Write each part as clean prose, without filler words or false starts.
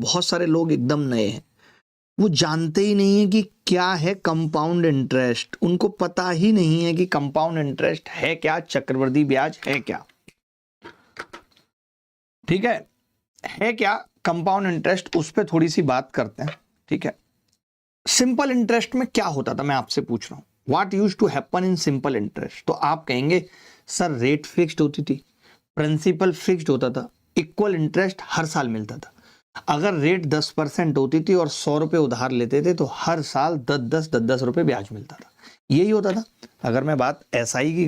बहुत सारे लोग एकदम नए हैं, वो जानते ही नहीं है कि क्या है कंपाउंड इंटरेस्ट। उनको पता ही नहीं है कि कंपाउंड इंटरेस्ट है क्या, चक्रवृद्धि ब्याज है क्या। ठीक है क्या कंपाउंड इंटरेस्ट, उस पर थोड़ी सी बात करते हैं। ठीक है, सिंपल इंटरेस्ट में क्या होता था, मैं आपसे पूछ रहा हूं, what used to happen in simple interest. तो आप कहेंगे सर रेट फिक्स्ड होती थी, प्रिंसिपल फिक्स्ड होता था, इक्वल इंटरेस्ट हर साल मिलता था। अगर रेट 10% होती थी और 100 रुपए उधार लेते थे तो हर साल 10 रुपए ब्याज मिलता था। यही होता था। अगर मैं बात एसआई की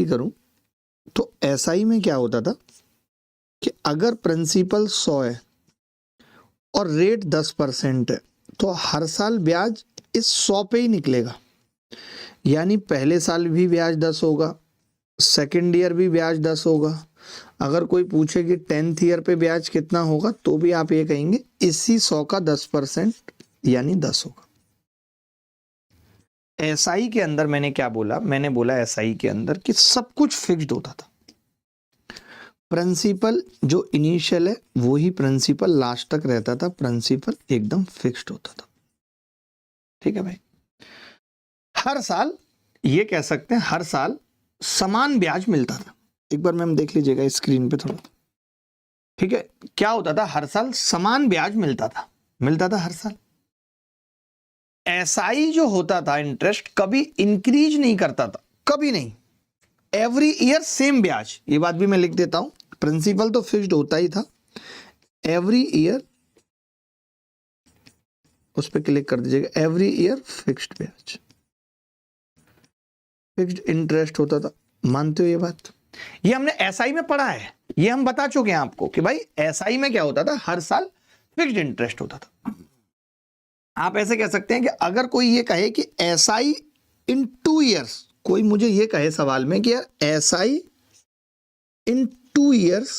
करूं, तो एसआई में क्या होता था कि अगर प्रिंसिपल 100 है और रेट 10% है तो हर साल ब्याज इस 100 पे ही निकलेगा। यानी पहले साल भी ब्याज 10 होगा, सेकेंड ईयर भी ब्याज 10 होगा। अगर कोई पूछे कि 10th ईयर पे ब्याज कितना होगा तो भी आप ये कहेंगे इसी 100 का 10% यानी 10 होगा। एसआई के अंदर मैंने क्या बोला, मैंने बोला एसआई के अंदर कि सब कुछ फिक्स्ड होता था। प्रिंसिपल जो इनिशियल है वो ही प्रिंसिपल लास्ट तक रहता था, प्रिंसिपल एकदम फिक्स्ड होता था। ठीक है भाई, हर साल ये कह सकते हैं हर साल समान ब्याज मिलता था। एक बार मैम देख लीजिएगा स्क्रीन पे थोड़ा। ठीक है, क्या होता था, हर साल समान ब्याज मिलता था हर साल। एसआई जो होता था इंटरेस्ट कभी इंक्रीज नहीं करता था, कभी नहीं, एवरी ईयर सेम ब्याज। ये बात भी मैं लिख देता हूं, प्रिंसिपल तो फिक्स्ड होता ही था, एवरी ईयर उस पर क्लिक कर दीजिएगा, एवरी ईयर फिक्स्ड ब्याज, फिक्स्ड इंटरेस्ट होता था। मानते हो ये बात? ये हमने एसआई में पढ़ा है, ये हम बता चुके हैं आपको कि भाई एसआई में क्या होता था, हर साल फिक्स्ड इंटरेस्ट होता था। आप ऐसे कह सकते हैं कि अगर कोई ये कहे कि एसआई इन 2 ईयर्स, कोई मुझे ये कहे सवाल में कि यार एसआई इन 2 ईयर्स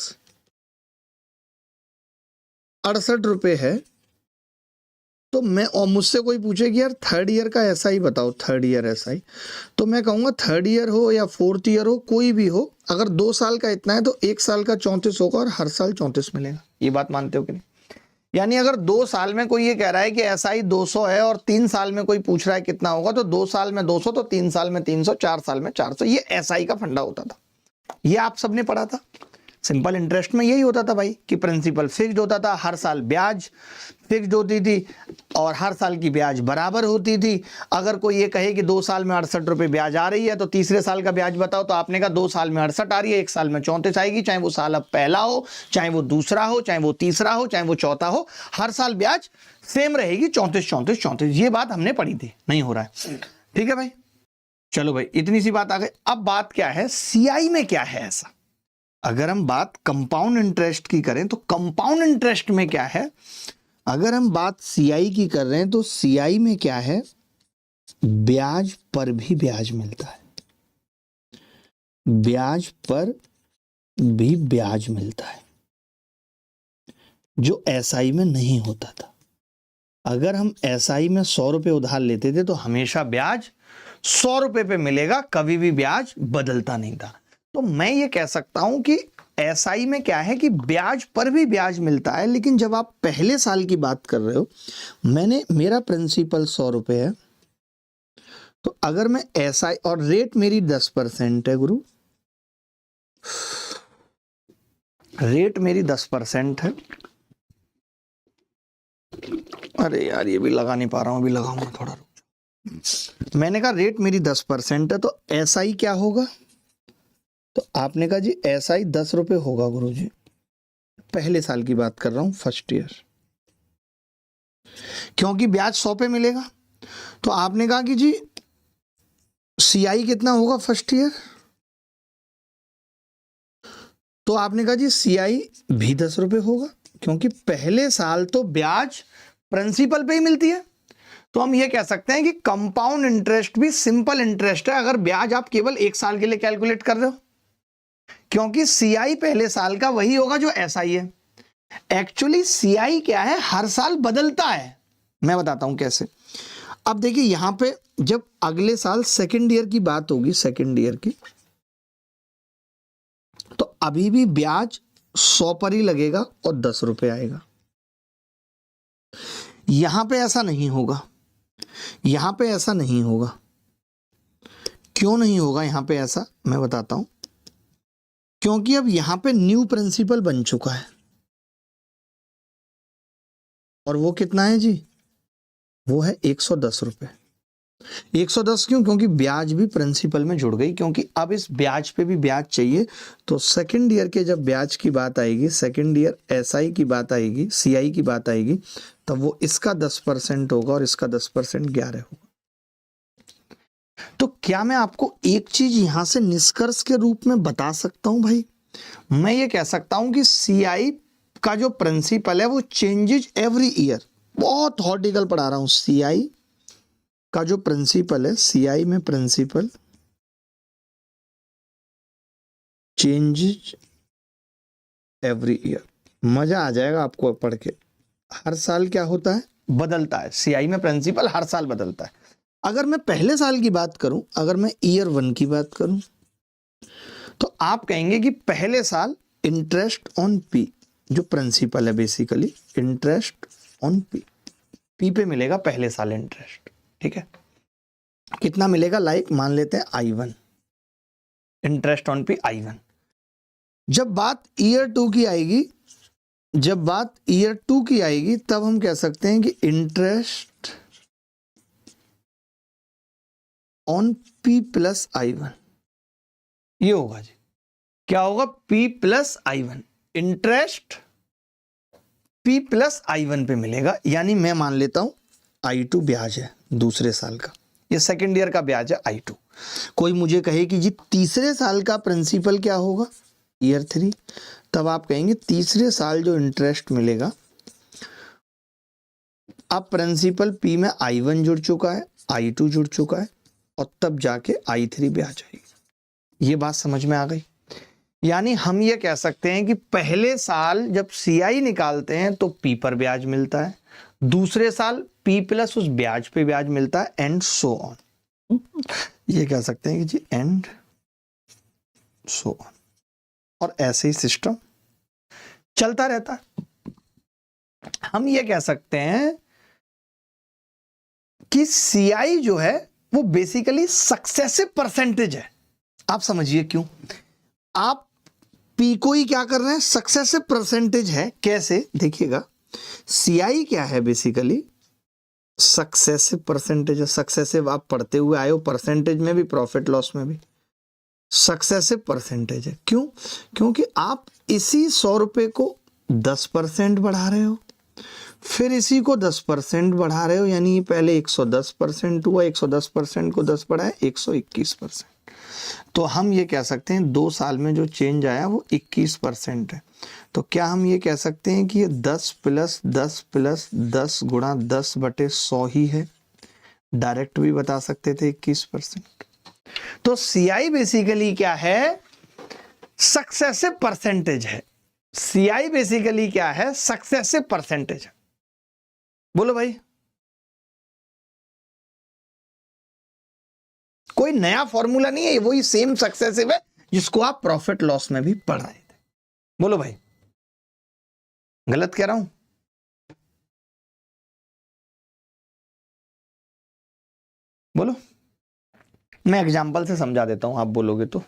68 रुपए है, तो मैं, और मुझसे कोई पूछे कि यार 3rd ईयर का एसआई बताओ, 3rd ईयर एसआई, तो मैं कहूंगा 3rd ईयर हो या 4th ईयर हो, कोई भी हो, अगर 2 साल का इतना है तो 1 साल का 34 होगा और हर साल 34 मिलेगा। ये बात मानते हो कि नहीं? यानी अगर 2 साल में कोई ये कह रहा है कि एसआई 200 है और 3 साल में कोई पूछ रहा है कितना होगा, तो 2 साल में 200, तो 3 साल में 300, 4 साल में 400, ये एसआई का फंडा होता था। ये आप सबने पढ़ा था। सिंपल इंटरेस्ट में यही होता था भाई कि प्रिंसिपल फिक्स्ड होता था, हर साल ब्याज फिक्स्ड होती थी और हर साल की ब्याज बराबर होती थी। अगर कोई ये कहे कि 2 साल में 68 रुपए ब्याज आ रही है तो तीसरे साल का ब्याज बताओ, तो आपने कहा 2 साल में 68 आ रही है, 1 साल में 34 आएगी, चाहे वो साल अब पहला हो, चाहे वो दूसरा हो, चाहे वो तीसरा हो, चाहे वो चौथा हो, हर साल ब्याज सेम रहेगी, 34 34 34। ये बात हमने पढ़ी थी, नहीं हो रहा है। ठीक है भाई, चलो भाई इतनी सी बात आ गई। अब बात क्या है, सीआई में क्या है ऐसा। अगर हम बात कंपाउंड इंटरेस्ट की करें तो कंपाउंड इंटरेस्ट में क्या है, अगर हम बात सीआई की कर रहे हैं तो सीआई में क्या है, ब्याज पर भी ब्याज मिलता है, ब्याज पर भी ब्याज मिलता है, जो एसआई में नहीं होता था। अगर हम एसआई में 100 रुपए उधार लेते थे तो हमेशा ब्याज 100 रुपए पे मिलेगा, कभी भी ब्याज बदलता नहीं था। तो मैं ये कह सकता हूं कि एसआई में क्या है कि ब्याज पर भी ब्याज मिलता है। लेकिन जब आप पहले साल की बात कर रहे हो, मेरा प्रिंसिपल 100 रुपए है, तो अगर मैं एसआई और रेट मेरी 10% है गुरु, रेट मेरी 10% है। अरे यार ये भी लगा नहीं पा रहा हूं, अभी लगाऊंगा थोड़ा रुक। मैंने कहा रेट मेरी 10% है, तो एसआई क्या होगा, तो आपने कहा जी एसआई 10 रुपए होगा गुरुजी। पहले साल की बात कर रहा हूं, फर्स्ट ईयर, क्योंकि ब्याज 100 पे मिलेगा। तो आपने कहा कि जी सीआई कितना होगा फर्स्ट ईयर, तो आपने कहा जी सीआई भी 10 रुपए होगा, क्योंकि पहले साल तो ब्याज प्रिंसिपल पे ही मिलती है। तो हम ये कह सकते हैं कि कंपाउंड इंटरेस्ट भी सिंपल इंटरेस्ट है, अगर ब्याज आप केवल 1 साल के लिए कैलकुलेट कर रहे हो, क्योंकि सीआई पहले साल का वही होगा जो एसआई है। एक्चुअली सीआई क्या है, हर साल बदलता है। मैं बताता हूं कैसे। अब देखिए यहां पे जब अगले साल सेकेंड ईयर की बात होगी, सेकेंड ईयर की, तो अभी भी ब्याज 100 पर ही लगेगा और 10 रुपए आएगा। यहां पे ऐसा नहीं होगा, यहां पे ऐसा नहीं होगा। क्यों नहीं होगा यहां पे ऐसा, मैं बताता हूं। क्योंकि अब यहां पे न्यू प्रिंसिपल बन चुका है, और वो कितना है जी, वो है 110 रुपए। 110 क्यों? क्योंकि ब्याज भी प्रिंसिपल में जुड़ गई, क्योंकि अब इस ब्याज पे भी ब्याज चाहिए। तो सेकंड ईयर के जब ब्याज की बात आएगी, सेकंड ईयर एसआई की बात आएगी, सीआई की बात आएगी, तब वो इसका 10% होगा और इसका 10% 11 होगा। तो क्या मैं आपको एक चीज यहां से निष्कर्ष के रूप में बता सकता हूं भाई? मैं ये कह सकता हूं कि सीआई का जो प्रिंसिपल है वो चेंजेज एवरी ईयर। बहुत हॉर्टिकल पढ़ा रहा हूं। सीआई का जो प्रिंसिपल है, सीआई में प्रिंसिपल चेंजेज एवरी ईयर। मजा आ जाएगा आपको पढ़ के। हर साल क्या होता है, बदलता है। सीआई में प्रिंसिपल हर साल बदलता है। अगर मैं पहले साल की बात करूं, अगर मैं ईयर 1 की बात करूं, तो आप कहेंगे कि पहले साल इंटरेस्ट ऑन पी, जो प्रिंसिपल है basically interest on P, P पे मिलेगा पहले साल इंटरेस्ट। ठीक है, कितना मिलेगा? लाइक मान लेते हैं I1, interest on P I1। जब बात ईयर 2 की आएगी, जब बात ईयर 2 की आएगी, तब हम कह सकते हैं कि interest on P plus I1। ये होगा जी, क्या होगा? P plus I1, interest P plus I1 पे मिलेगा। यानी मैं मान लेता हूं I2 ब्याज है दूसरे साल का, ये सेकेंड ईयर का ब्याज है I2। कोई मुझे कहे कि जी तीसरे साल का प्रिंसिपल क्या होगा, ईयर 3, तब आप कहेंगे तीसरे साल जो इंटरेस्ट मिलेगा, अब प्रिंसिपल P में I1 जुड़ चुका है, I2 जुड़ चुका है, और तब जाके I3 ब्याज आएगी। ये बात समझ में आ गई? यानी हम ये कह सकते हैं कि पहले साल जब सीआई निकालते हैं तो P पर ब्याज मिलता है, दूसरे साल P प्लस उस ब्याज पे ब्याज मिलता है, एंड सो ऑन। ये कह सकते हैं कि जी एंड सो ऑन, और ऐसे ही सिस्टम चलता रहता है। हम ये कह सकते हैं कि सीआई जो है वो बेसिकली सक्सेसिव परसेंटेज है। आप समझिए क्यों। आप पी को ही क्या कर रहे हैं, सक्सेसिव परसेंटेज है। कैसे? देखिएगा, सीआई क्या है बेसिकली, सक्सेसिव परसेंटेज है। सक्सेसिव आप पढ़ते हुए आए हो, परसेंटेज में भी, प्रॉफिट लॉस में भी सक्सेसिव परसेंटेज है। क्यों? क्योंकि आप इसी 100 रुपए को 10% बढ़ा रहे हो, फिर इसी को 10% बढ़ा रहे हो, यानी पहले 110% हुआ, 110% को 10 बढ़ाए 121%। तो हम ये कह सकते हैं 2 साल में जो चेंज आया वो 21% है। तो क्या हम ये कह सकते हैं कि ये 10 प्लस 10 प्लस 10 गुणा 10/100 ही है? डायरेक्ट भी बता सकते थे 21%। तो सीआई बेसिकली क्या है, सक्सेसिव परसेंटेज है। सीआई बेसिकली क्या है, सक्सेसिव परसेंटेज है। बोलो भाई, कोई नया फॉर्मूला नहीं है, वही सेम सक्सेसिव है जिसको आप प्रॉफिट लॉस में भी पढ़ रहे थे। बोलो भाई, गलत कह रहा हूं? बोलो, मैं एग्जाम्पल से समझा देता हूं, आप बोलोगे तो।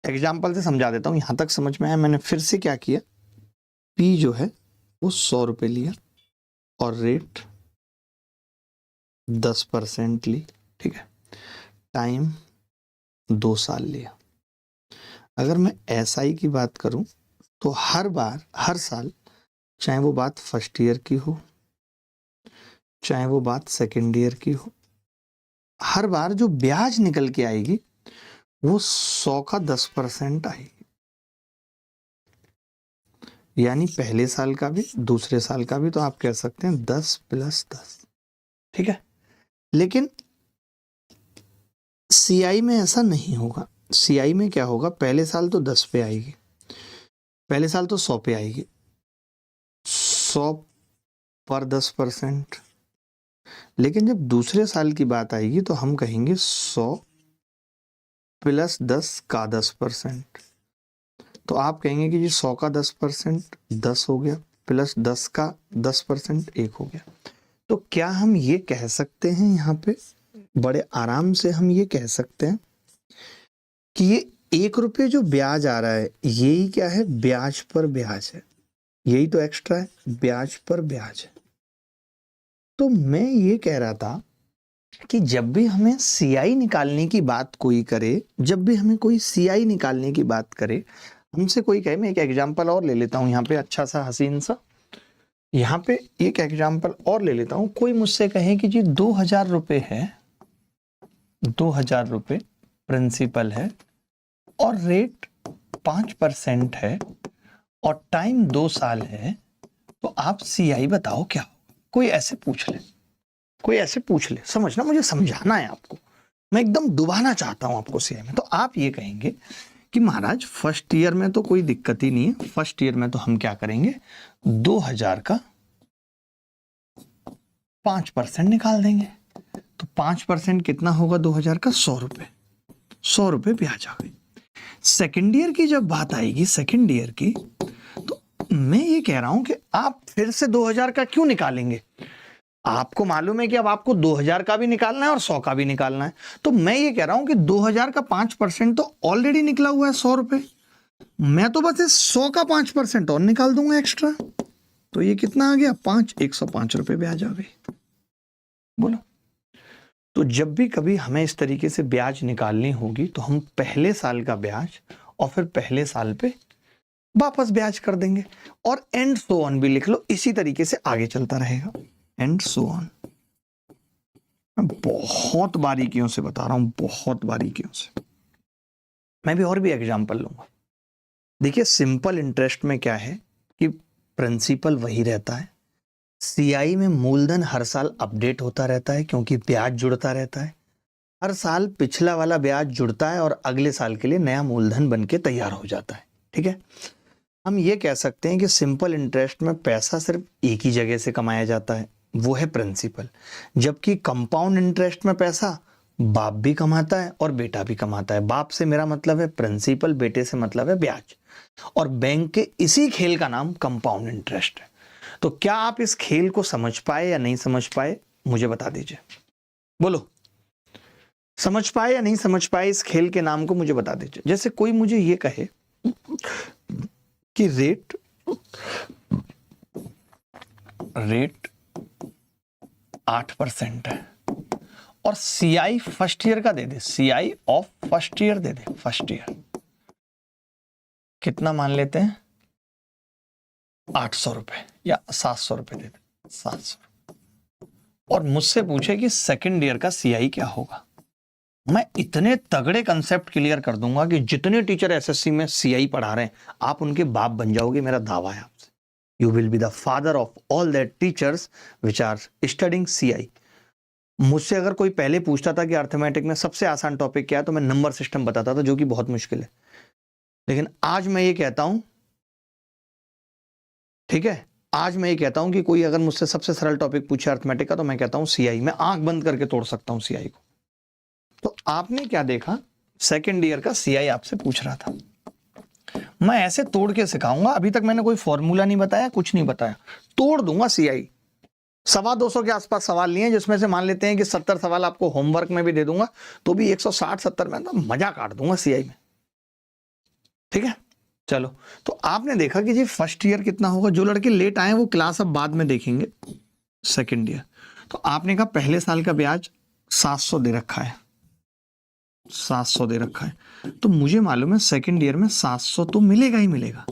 एग्जाम्पल से समझा देता हूं, यहां तक समझ में आया? मैंने फिर से क्या किया, पी जो है वो 100 रुपए लिया और रेट 10% ली। ठीक है, टाइम 2 साल लिया। अगर मैं एसआई की बात करूं तो हर बार, हर साल, चाहे वो बात फर्स्ट ईयर की हो, चाहे वो बात सेकेंड ईयर की हो, हर बार जो ब्याज निकल के आएगी वो 100 का 10% आएगी। यानी पहले साल का भी, दूसरे साल का भी, तो आप कह सकते हैं 10 प्लस 10। ठीक है, लेकिन सीआई में ऐसा नहीं होगा। सीआई में क्या होगा, पहले साल तो 10 पे आएगी, पहले साल तो 100 पे आएगी, 100 पर 10%। लेकिन जब दूसरे साल की बात आएगी तो हम कहेंगे 100 प्लस 10 का 10%। तो आप कहेंगे कि जी 100 का 10% 10 हो गया, प्लस 10 का 10% 1 हो गया। तो क्या हम ये कह सकते हैं, यहाँ पे बड़े आराम से हम ये कह सकते हैं कि ये 1 रुपये जो ब्याज आ रहा है, यही क्या है, ब्याज पर ब्याज है, यही तो एक्स्ट्रा है, ब्याज पर ब्याज है। तो मैं ये कह रहा था कि जब भी हमें सीआई निकालने की बात कोई करे, जब भी हमें कोई सीआई निकालने की बात करे, हमसे कोई कहे, मैं एक एग्जांपल और ले लेता हूं यहाँ पे, अच्छा सा हसीन सा, यहाँ पे एक एग्जांपल और ले लेता हूं। कोई मुझसे कहे कि जी 2000 रुपये है, 2000 रुपये प्रिंसिपल है और रेट 5% है और टाइम 2 साल है, तो आप सीआई बताओ क्या होगा। कोई ऐसे पूछ ले, कोई ऐसे पूछ ले, समझना, मुझे समझाना है आपको, मैं एकदम डुबाना चाहता हूं आपको सीआई में। तो आप ये कहेंगे कि महाराज फर्स्ट ईयर में तो कोई दिक्कत ही नहीं है, फर्स्ट ईयर में तो हम क्या करेंगे, 2000 का 5% निकाल देंगे। तो 5% कितना होगा 2000 का, 100 रुपये, 100 रुपये ब्याज आ गई। सेकेंड ईयर की जब बात आएगी, सेकेंड ईयर की, तो मैं ये कह रहा हूं कि आप फिर से 2000 का क्यों निकालेंगे। आपको मालूम है कि अब आपको 2000 का भी निकालना है और 100 का भी निकालना है। तो मैं ये कह रहा हूं कि 2000 का 5% तो ऑलरेडी निकला हुआ है 100 रुपये, मैं तो बस इस 100 का 5% और निकाल दूंगा एक्स्ट्रा। तो ये कितना आ गया, 5, 105 रुपये ब्याज आ गई। बोलो, तो जब भी कभी हमें इस तरीके से ब्याज निकालनी होगी तो हम पहले साल का ब्याज और फिर पहले साल पे वापस ब्याज कर देंगे, और एंड सो ऑन भी लिख लो, इसी तरीके से आगे चलता रहेगा, एंड सो ऑन। मैं बहुत बारीकियों से बता रहा हूं, बहुत बारीकियों से। मैं भी और भी एग्जांपल लूंगा। देखिए, सिंपल इंटरेस्ट में क्या है कि प्रिंसिपल वही रहता है, सीआई में मूलधन हर साल अपडेट होता रहता है क्योंकि ब्याज जुड़ता रहता है, हर साल पिछला वाला ब्याज जुड़ता है और अगले साल के लिए नया मूलधन बन के तैयार हो जाता है। ठीक है, हम ये कह सकते हैं कि सिंपल इंटरेस्ट में पैसा सिर्फ एक ही जगह से कमाया जाता है, वो है प्रिंसिपल, जबकि कंपाउंड इंटरेस्ट में पैसा बाप भी कमाता है और बेटा भी कमाता है। बाप से मेरा मतलब है प्रिंसिपल, बेटे से मतलब है ब्याज, और बैंक के इसी खेल का नाम कंपाउंड इंटरेस्ट है। तो क्या आप इस खेल को समझ पाए या नहीं समझ पाए, मुझे बता दीजिए। बोलो, समझ पाए या नहीं समझ पाए इस खेल के नाम को, मुझे बता दीजिए। जैसे कोई मुझे ये कहे कि रेट 8% है और सीआई फर्स्ट ईयर का दे दे, सीआई ऑफ फर्स्ट ईयर दे दे, फर्स्ट ईयर कितना मान लेते हैं, 800 रुपए या 700 रुपए दे दे, 700, और मुझसे पूछे कि सेकेंड ईयर का सीआई क्या होगा। मैं इतने तगड़े कंसेप्ट क्लियर कर दूंगा कि जितने टीचर एसएससी में सीआई पढ़ा रहे हैं, आप उनके बाप बन जाओगे, मेरा दावा है आपसे। You will be the father of all that teachers which are studying CI. मुझसे अगर कोई पहले पूछता था कि अर्थमेटिक में सबसे आसान टॉपिक क्या है, तो मैं नंबर सिस्टम बताता था, जो कि बहुत मुश्किल है। लेकिन आज मैं ये कहता हूं, ठीक है, आज मैं ये कहता हूं कि कोई अगर मुझसे सबसे सरल टॉपिक पूछे अर्थमेटिक का, तो मैं कहता हूं सीआई। मैं आंख बंद करके तोड़ सकता हूं सीआई को। तो आपने क्या देखा, सेकेंड ईयर का सीआई आपसे पूछ रहा था, मैं ऐसे तोड़ के सिखाऊंगा। अभी तक मैंने कोई फॉर्मूला नहीं बताया, कुछ नहीं बताया, तोड़ दूंगा सीआई। 250 के आसपास सवाल लिए हैं, जिसमें से मान लेते हैं कि 70 सवाल आपको होमवर्क में भी दे दूंगा, तो भी 160-70 में तो मजा काट दूंगा सीआई में। ठीक है, चलो। तो आपने देखा कि जी फर्स्ट ईयर कितना होगा। जो लड़के लेट आए वो क्लास अब बाद में देखेंगे, सेकेंड ईयर। तो आपने कहा पहले साल का ब्याज 700 दे रखा है, 700 दे रखा है, तो मुझे मालूम है सेकेंड ईयर में 700 तो मिलेगा ही मिलेगा,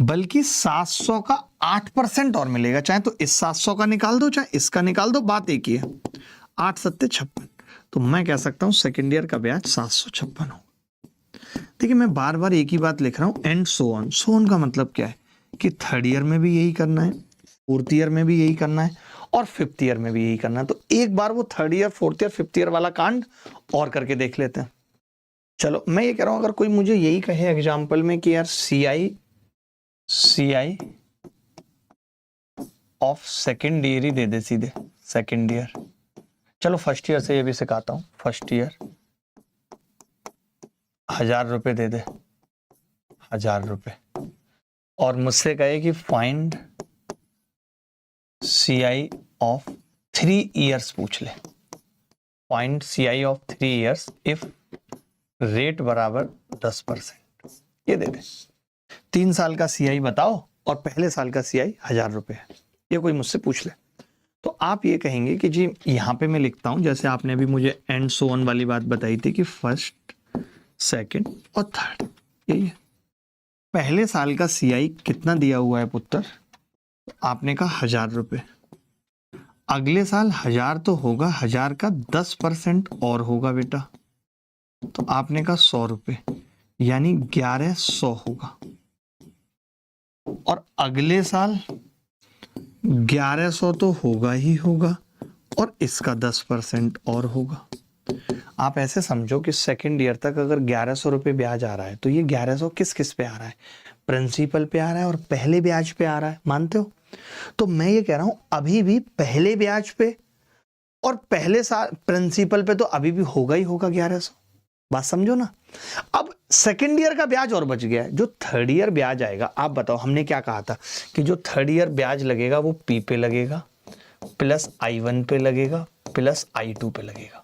बल्कि 700 का 8% और मिलेगा। चाहे तो इस 700 का निकाल दो, चाहे इसका निकाल दो, बात एक ही है। 8 सत्ते 56, तो मैं कह सकता हूं सेकेंड ईयर का ब्याज 756 हो। देखिए, मैं बार बार एक ही बात लिख रहा हूं, and so on. So on का मतलब क्या है कि थर्ड ईयर में भी यही करना है, फोर्थ ईयर में भी यही करना है, और फिफ्थ ईयर में भी यही करना है। तो एक बार वो third year, fourth year, fifth year वाला कांड और करके देख लेते हैं। चलो, मैं ये कह रहा हूं, अगर कोई मुझे यही कहे एग्जाम्पल में कि यार सीआई ऑफ सेकेंड ईयर ही दे दे सीधे, सेकेंड ईयर। चलो फर्स्ट ईयर से ये भी सिखाता हूं, फर्स्ट ईयर 1000 रुपए दे दे, 1000 रुपए और मुझसे कहे कि फाइंड CI ऑफ 3 ईयर्स पूछ ले। Find CI of 3 years if rate बराबर 10%, ये दे दे। 3 साल का CI बताओ और पहले साल का CI 1000 रुपए है, ये कोई मुझसे पूछ ले तो आप ये कहेंगे कि जी यहाँ पे मैं लिखता हूँ, जैसे आपने भी मुझे एंड सो ऑन वाली बात बताई थी कि फर्स्ट, सेकंड और थर्ड, यही है। पहले साल का CI कितना दिया हुआ है पुत्र? तो आपने कहा 1000 रुपए। अगले साल 1000 तो होगा, 1000 का 10% और होगा बेटा, तो आपने कहा 100 रुपए, यानी 1100 होगा। और अगले साल 1100 तो होगा ही होगा और इसका 10% और होगा। आप ऐसे समझो कि सेकंड ईयर तक अगर 1100 रुपये ब्याज आ रहा है तो ये 1100 किस किस पे आ रहा है? प्रिंसिपल पे आ रहा है और पहले ब्याज पे आ रहा है, मानते हो? तो मैं ये कह रहा हूं अभी भी पहले ब्याज पे और पहले साल प्रिंसिपल पे तो अभी भी होगा ही होगा 1100। बात समझो ना। अब सेकेंड ईयर का ब्याज और बच गया है, जो थर्ड ईयर ब्याज आएगा, आप बताओ हमने क्या कहा था कि जो थर्ड ईयर ब्याज लगेगा वो P पे लगेगा प्लस I1 पे लगेगा प्लस I2 पे लगेगा।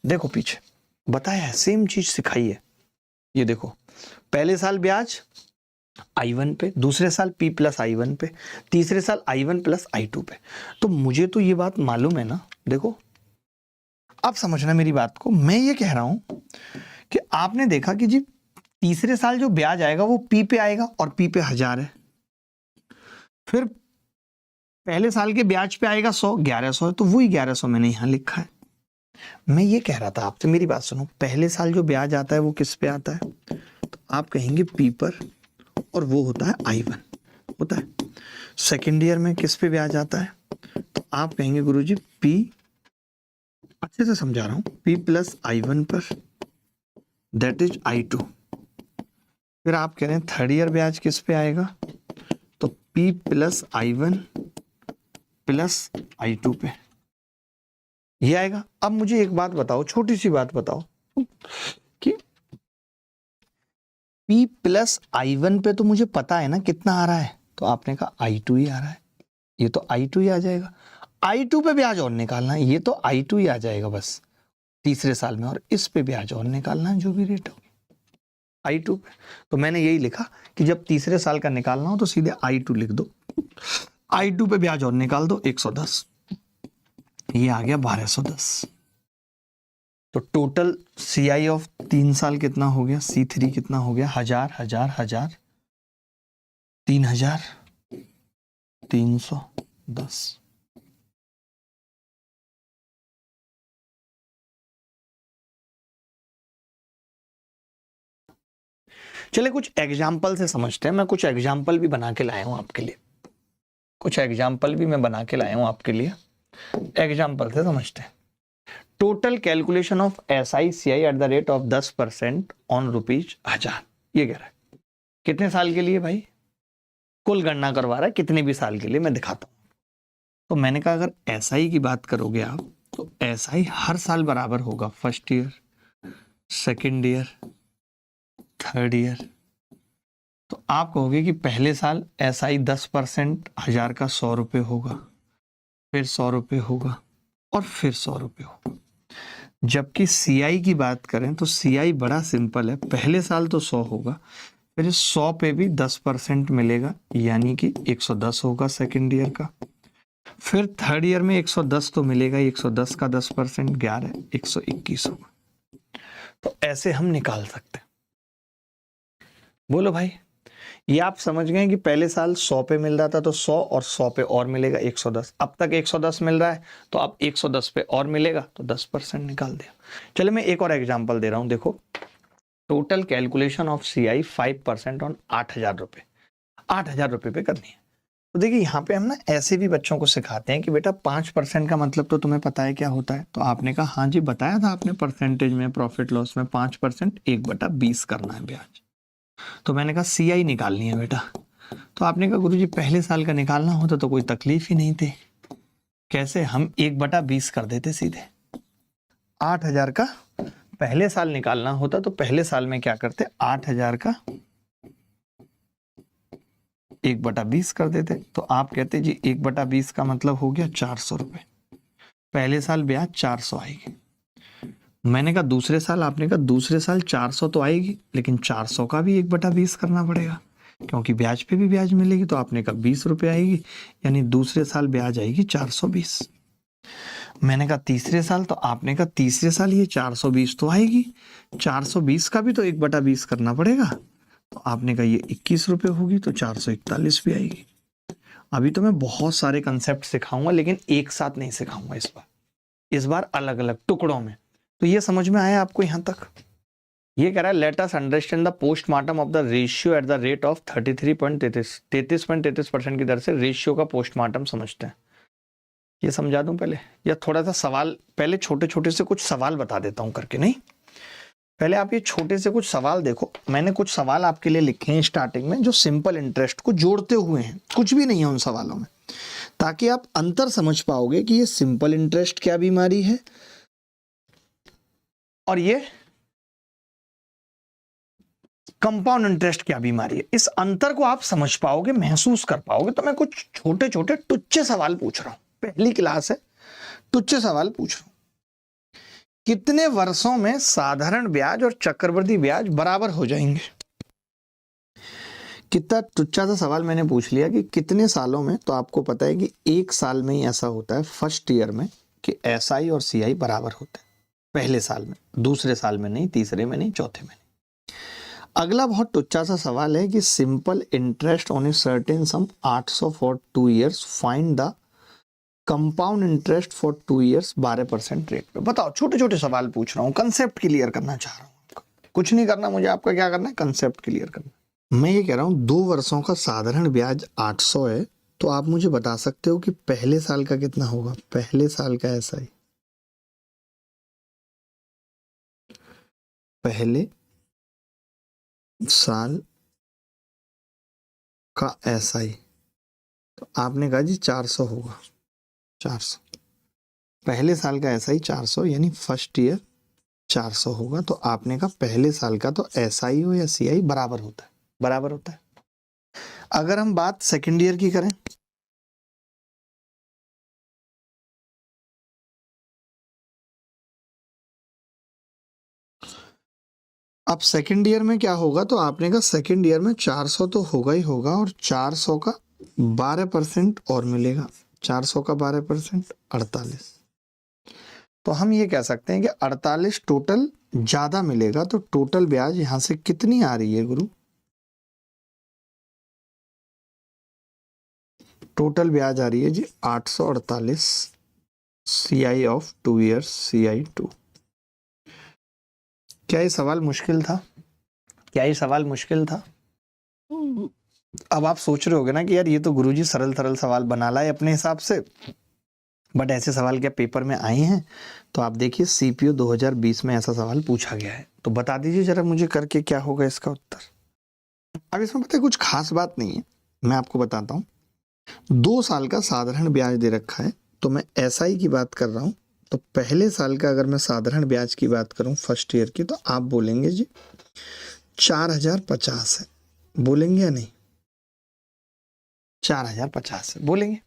देखो पीछे बताया है, सेम चीज सिखाई है। ये देखो पहले साल ब्याज I1 पे, दूसरे साल P प्लस I1 पे, तीसरे साल I1 प्लस I2 पे। तो मुझे तो ये बात मालूम है ना। देखो आप समझना मेरी बात को, मैं ये कह रहा हूं कि आपने देखा कि जी तीसरे साल जो ब्याज आएगा वो P पे आएगा और P पे 1000 है। फिर पहले साल के ब्याज पे आएगा 100, 1100 है, तो वही 1100 मैंने यहां लिखा है। मैं ये कह रहा था आपसे, मेरी बात सुनो, पहले साल जो ब्याज आता है वो किस पे आता है? तो आप कहेंगे P पर, और वो होता है I1 होता है। सेकेंड ईयर में किस पे ब्याज आता है? तो आप कहेंगे गुरुजी P, अच्छे से समझा रहा हूं, P प्लस I1 पर, दैट इज I2। फिर आप कह रहे हैं थर्ड ईयर ब्याज किस पे आएगा? तो P plus I1 plus I2 पे ये आएगा। अब मुझे एक बात बताओ, छोटी सी बात बताओ कि P प्लस I1 पे तो मुझे पता है ना कितना आ रहा है, तो आपने कहा I2 ही आ रहा है, ये तो I2 ही आ जाएगा। I2 पे ब्याज और निकालना है, ये तो I2 ही आ जाएगा बस तीसरे साल में, और इस पे ब्याज और निकालना है जो भी रेट होगी I2 पे। तो मैंने यही लिखा कि जब तीसरे साल का निकालना हो तो सीधे I2 लिख दो, I2 पे ब्याज और निकाल दो 110, ये आ गया 1210। तो टोटल CI ऑफ 3 साल कितना हो गया? C3 कितना हो गया? 1000 1000 1000 3310। चलिए कुछ एग्जाम्पल से समझते हैं। मैं कुछ एग्जाम्पल भी बना के लाया हूं आपके लिए, कुछ एग्जाम्पल भी मैं बना के लाया हूं आपके लिए, एग्जाम्पल से समझते हैं। Total calculation of SI/CI at the rate of 10% on ₹1000, ये कह रहा है कितने साल के लिए भाई? कुल गणना करवा रहा है कितने भी साल के लिए, मैं दिखाता हूं। तो मैंने कहा अगर SI की बात करोगे आप तो SI हर साल बराबर होगा, first year, second year, third year. तो आप कहोगे कि पहले साल SI 10% 1000 का 100 रुपये होगा, फिर 100 रुपये होगा और फिर 100 रुपये होगा। जबकि CI की बात करें तो CI बड़ा सिंपल है, पहले साल तो 100 होगा, फिर 100 पे भी 10% मिलेगा, यानी कि 110 होगा सेकेंड ईयर का। फिर थर्ड ईयर में 110 तो मिलेगा, 110 का 10% 11, 121 होगा। तो ऐसे हम निकाल सकते हैं। बोलो भाई, ये आप समझ गए कि पहले साल 100 पे मिल रहा था तो 100 और 100 पे और मिलेगा 110। अब तक 110 मिल रहा है तो अब 110 पे और मिलेगा तो 10% निकाल दिया। चलिए मैं एक और एग्जांपल दे रहा हूं। देखो total calculation of CI 5% on 8000 रुपये, 8000 रुपये पे करनी है। तो देखिए यहाँ पे हम ना ऐसे भी बच्चों को सिखाते हैं कि बेटा 5% का मतलब तो तुम्हें पता है क्या होता है? तो आपने कहा हाँ जी बताया था आपने, परसेंटेज में प्रॉफिट लॉस में 5% 1/20 करना है ब्याज। तो मैंने कहा CI निकालनी है बेटा। तो आपने कहा गुरुजी पहले साल का निकालना होता तो कोई तकलीफ ही नहीं थी, कैसे? हम 1/20 कर देते सीधे। 8000 का पहले साल निकालना होता तो पहले साल में क्या करते? 8000 का 1/20 कर देते। तो आप कहते जी 1/20 का मतलब हो गया 400 रुपये। पहले साल ब्याज 400 आएगी। मैंने कहा दूसरे साल, आपने कहा दूसरे साल 400 तो आएगी, लेकिन 400 का भी 1/20 करना पड़ेगा, क्योंकि ब्याज पे भी ब्याज मिलेगी। तो आपने कहा 20 रुपये आएगी, यानी दूसरे साल ब्याज आएगी 420। मैंने कहा तीसरे साल, तो आपने कहा तीसरे साल ये 420 तो आएगी, 420 का भी तो 1/20 करना पड़ेगा। तो आपने कहा ये 21 रुपये होगी, तो 441 भी आएगी। अभी तो मैं बहुत सारे कंसेप्ट सिखाऊंगा, लेकिन एक साथ नहीं सिखाऊंगा इस बार अलग अलग टुकड़ों में। तो ये समझ में आया आपको यहां तक? ये कह रहा है let us understand the postmortem of the ratio at the rate of 33.33% की दर से रेशियो का पोस्टमार्टम समझते हैं। ये समझा दूं पहले, या थोड़ा सा सवाल पहले छोटे छोटे से कुछ सवाल बता देता हूं करके? नहीं, पहले आप ये छोटे से कुछ सवाल देखो। मैंने कुछ सवाल आपके लिए लिखे हैं स्टार्टिंग में, जो सिंपल इंटरेस्ट को जोड़ते हुए हैं, कुछ भी नहीं है उन सवालों में, ताकि आप अंतर समझ पाओगे कि ये सिंपल इंटरेस्ट क्या बीमारी है और ये कंपाउंड इंटरेस्ट क्या बीमारी है। इस अंतर को आप समझ पाओगे, महसूस कर पाओगे। तो मैं कुछ छोटे छोटे टुच्चे सवाल पूछ रहा हूं, पहली क्लास है, टुच्चे सवाल पूछ रहा हूं। कितने वर्षों में साधारण ब्याज और चक्रवृद्धि ब्याज बराबर हो जाएंगे? कितना टुच्चा सा सवाल मैंने पूछ लिया कि कितने सालों में। तो आपको पता है कि एक साल में ही ऐसा होता है फर्स्ट ईयर में कि एसआई और सीआई बराबर होते हैं, पहले साल में, दूसरे साल में नहीं, तीसरे में नहीं, चौथे में नहीं। अगला बहुत टुच्चा सा सवाल है कि simple interest on a certain some 800 for 2 years, find the compound interest for 2 years 12% rate पे। बताओ, छोटे छोटे सवाल पूछ रहा हूँ, कंसेप्ट क्लियर करना चाह रहा हूँ। कुछ नहीं करना मुझे, आपका क्या करना है, कंसेप्ट क्लियर करना। मैं ये कह रहा हूँ 2 वर्षों का साधारण ब्याज 800 है, तो आप मुझे बता सकते हो कि पहले साल का कितना होगा? पहले साल का एसआई, पहले साल का एसआई, तो आपने कहा जी 400 होगा। 400 पहले साल का एसआई 400, यानी फर्स्ट ईयर 400 होगा। तो आपने कहा पहले साल का तो एसआई हो या सीआई बराबर होता है, बराबर होता है। अगर हम बात सेकेंड ईयर की करें, अब सेकेंड ईयर में क्या होगा? तो आपने कहा सेकेंड ईयर में 400 तो होगा ही होगा, और 400 का 12% और मिलेगा। 400 का 12% 48। तो हम ये कह सकते हैं कि 48 टोटल ज्यादा मिलेगा। तो टोटल ब्याज यहां से कितनी आ रही है गुरु? टोटल ब्याज आ रही है जी 848 सीआई ऑफ 2 ईयर्स, सीआई 2। क्या ये सवाल मुश्किल था? क्या ये सवाल मुश्किल था? अब आप सोच रहे होगे ना कि यार ये तो गुरुजी सरल सरल सवाल बना लाए अपने हिसाब से, बट ऐसे सवाल क्या पेपर में आए हैं? तो आप देखिए सीपीओ 2020 में ऐसा सवाल पूछा गया है। तो बता दीजिए जरा मुझे करके क्या होगा इसका उत्तर। अब इसमें पता है कुछ खास बात नहीं है, मैं आपको बताता हूँ। 2 साल का साधारण ब्याज दे रखा है, तो मैं एसआई की बात कर रहा हूँ। तो पहले साल का अगर मैं साधारण ब्याज की बात करूँ फर्स्ट ईयर की, तो आप बोलेंगे जी 4050 है, बोलेंगे या नहीं? 4050 है बोलेंगे।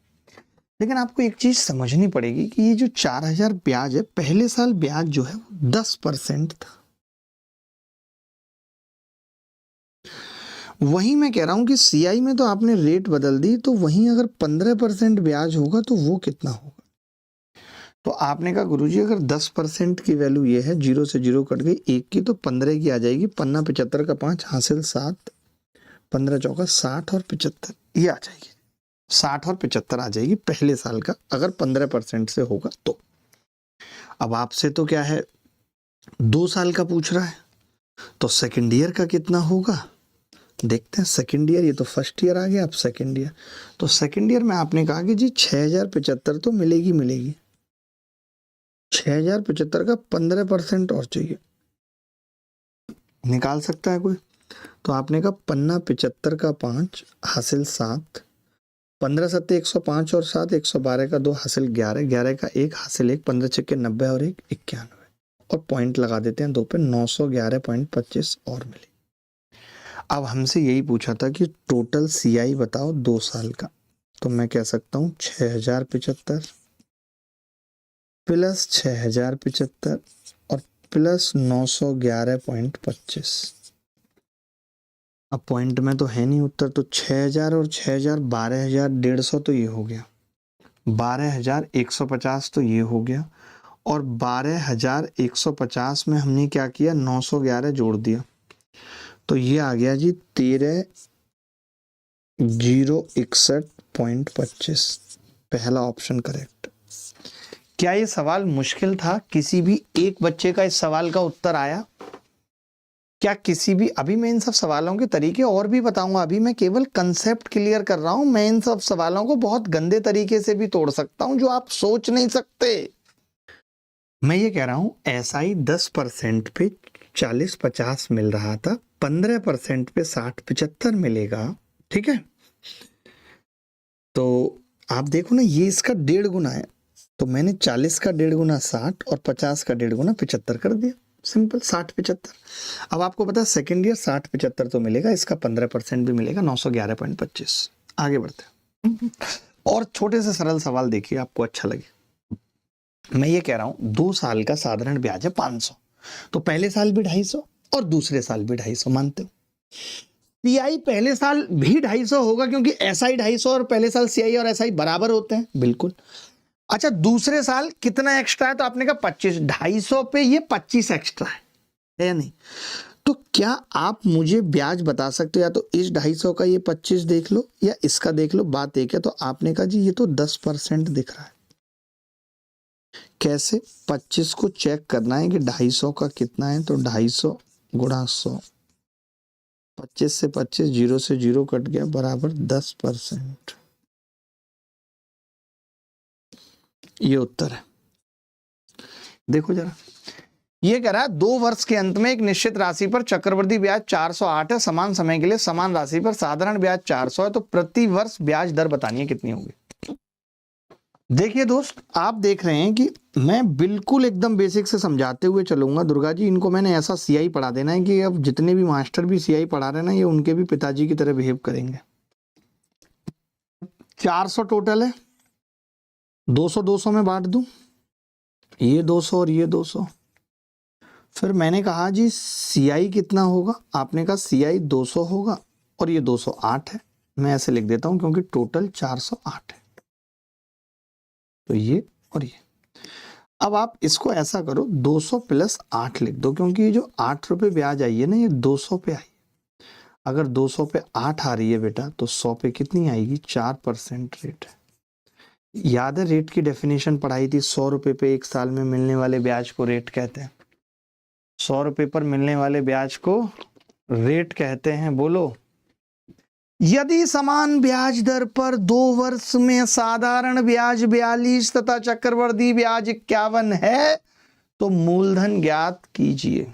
लेकिन आपको एक चीज समझनी पड़ेगी कि ये जो 4000 ब्याज है, पहले साल ब्याज जो है 10% था। वहीं मैं कह रहा हूं कि सीआई में तो आपने रेट बदल दी, तो वहीं अगर 15% ब्याज होगा तो वो कितना होगा? तो आपने कहा गुरुजी अगर 10% की वैल्यू ये है, 0 से 0 कट गई, 1 की, तो 15 की आ जाएगी। 15 75 का 5 हासिल 7, 15 चौका 60 और 75, ये आ जाएगी। 60 और 75 आ जाएगी पहले साल का, अगर 15% से होगा तो। अब आपसे तो क्या है, 2 साल का पूछ रहा है, तो सेकेंड ईयर का कितना होगा देखते हैं। सेकेंड ईयर, ये तो फर्स्ट ईयर आ गया, अब सेकेंड ईयर। तो सेकेंड ईयर में आपने कहा कि जी 6075 तो मिलेगी मिलेगी। 6075 का 15% और चाहिए, निकाल सकता है कोई? तो आपने कहा 15 75 का 5 हासिल 7, 15 7 105 और 7 112 का 2 हासिल 11, 11 का 1 हासिल 1, 15 छक्के 90 और 1 91, और पॉइंट लगा देते हैं 2 पे, 911.25 और मिले। अब हमसे यही पूछा था कि टोटल CI बताओ 2 साल का, तो मैं कह सकता हूँ 6075 प्लस 6075 और प्लस 911.25। अब पॉइंट में तो है नहीं उत्तर, तो 6000 और 6000 12,150 तो ये हो गया, 12,150 तो ये हो गया, और 12,150 में हमने क्या किया 911 जोड़ दिया, तो ये आ गया जी 13,061.25। पहला ऑप्शन करेक्ट। क्या ये सवाल मुश्किल था? किसी भी एक बच्चे का इस सवाल का उत्तर आया क्या? किसी भी, अभी मैं इन सब सवालों के तरीके और भी बताऊंगा, अभी मैं केवल कंसेप्ट क्लियर कर रहा हूं। मैं इन सब सवालों को बहुत गंदे तरीके से भी तोड़ सकता हूं जो आप सोच नहीं सकते। मैं ये कह रहा हूं SI 10% पे 40-50 मिल रहा था, 15% पे 60-75 मिलेगा, ठीक है। तो आप देखो ना, ये इसका 1.5 गुना है, तो मैंने 40 का 1.5 गुना 60 और 50 का 1.5 गुना 75 कर दिया। सिंपल, 60-75। अब आपको पता है सेकेंड ईयर 60-75 तो मिलेगा, इसका 15% भी मिलेगा, 911.25। आगे बढ़ते हैं और छोटे से सरल सवाल देखिए, आपको अच्छा लगे। मैं ये कह रहा हूं 2 साल का साधारण ब्याज है 500, तो पहले साल भी 250 और दूसरे साल भी 250, मानते हो? CI पहले साल भी 250 होगा क्योंकि SI 250 और पहले साल CI और SI बराबर होते हैं, बिल्कुल। अच्छा, दूसरे साल कितना एक्स्ट्रा है? तो आपने कहा 25, 250 पे ये 25 एक्स्ट्रा है या नहीं? तो क्या आप मुझे ब्याज बता सकते हो? या तो इस 250 का ये 25 देख लो या इसका देख लो। बात एक है, तो आपने कहा जी ये तो 10% दिख रहा है। कैसे? 25 को चेक करना है कि 250 का कितना है, तो 250 गुणा 100, 25 से 25, 0 से 0 कट गया, बराबर 10%। ये उत्तर है। देखो जरा, ये कह रहा है 2 वर्ष के अंत में एक निश्चित राशि पर चक्रवृद्धि ब्याज 408 है, समान समय के लिए समान राशि पर साधारण ब्याज 400 है, तो प्रति वर्ष ब्याज दर बतानी है कितनी होगी। देखिए दोस्त, आप देख रहे हैं कि मैं बिल्कुल एकदम बेसिक से समझाते हुए चलूंगा। दुर्गा जी, इनको मैंने ऐसा CI पढ़ा देना है कि अब जितने भी मास्टर भी CI पढ़ा रहे हैं ना, ये उनके भी पिताजी की तरह बिहेव करेंगे। 400 टोटल है, 200-200 में बांट दूं, ये 200 और ये 200। फिर मैंने कहा जी CI कितना होगा? आपने कहा CI 200 होगा और ये 208 है। मैं ऐसे लिख देता हूं क्योंकि टोटल 408 है, तो ये और ये। अब आप इसको ऐसा करो, 200 प्लस 8 लिख दो, क्योंकि ये जो 8 रुपये ब्याज आई है ना, ये 200 पे आई। अगर 200 पे 8 आ रही है बेटा, तो 100 पे कितनी आएगी? 4% रेट है। याद है रेट की डेफिनेशन पढ़ाई थी, 100 रुपये पे 1 साल में मिलने वाले ब्याज को रेट कहते हैं। 100 रुपये पर मिलने वाले ब्याज को रेट कहते हैं। बोलो, यदि समान ब्याज दर पर 2 वर्ष में साधारण ब्याज 42 तथा चक्रवृद्धि ब्याज 51 है, तो मूलधन ज्ञात कीजिए।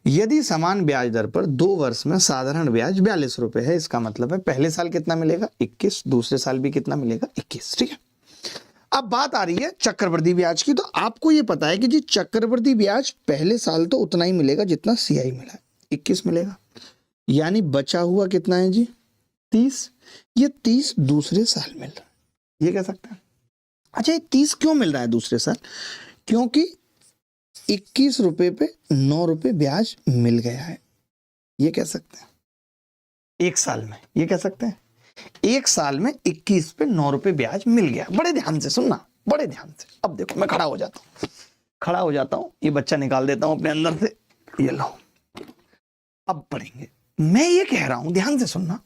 यदि समान ब्याज दर पर 2 वर्ष में साधारण ब्याज 42 रुपए है, इसका मतलब है पहले साल कितना मिलेगा? 21, दूसरे साल भी कितना मिलेगा? 21, ठीक है। अब बात आ रही है चक्रवृद्धि ब्याज की। तो आपको ये पता है कि जी चक्रवृद्धि ब्याज पहले साल तो उतना ही मिलेगा जितना CI मिला है, 21 मिलेगा, यानी बचा हुआ कितना है जी? 30। ये 30 दूसरे साल मिल रहा है, ये कह सकते हैं। अच्छा, ये 30 क्यों मिल रहा है दूसरे साल? क्योंकि 21 रुपए पे 9 रुपए ब्याज मिल गया है, ये कह सकते हैं। एक साल में, ये कह सकते हैं, एक साल में 21 पे 9 रुपए ब्याज मिल गया। बड़े ध्यान से सुनना, बड़े ध्यान से। अब देखो, मैं खड़ा हो जाता हूं, ये बच्चा निकाल देता हूं अपने अंदर से, ये लो। अब पढ़ेंगे। मैं ये कह रहा हूं, ध्यान से सुनना।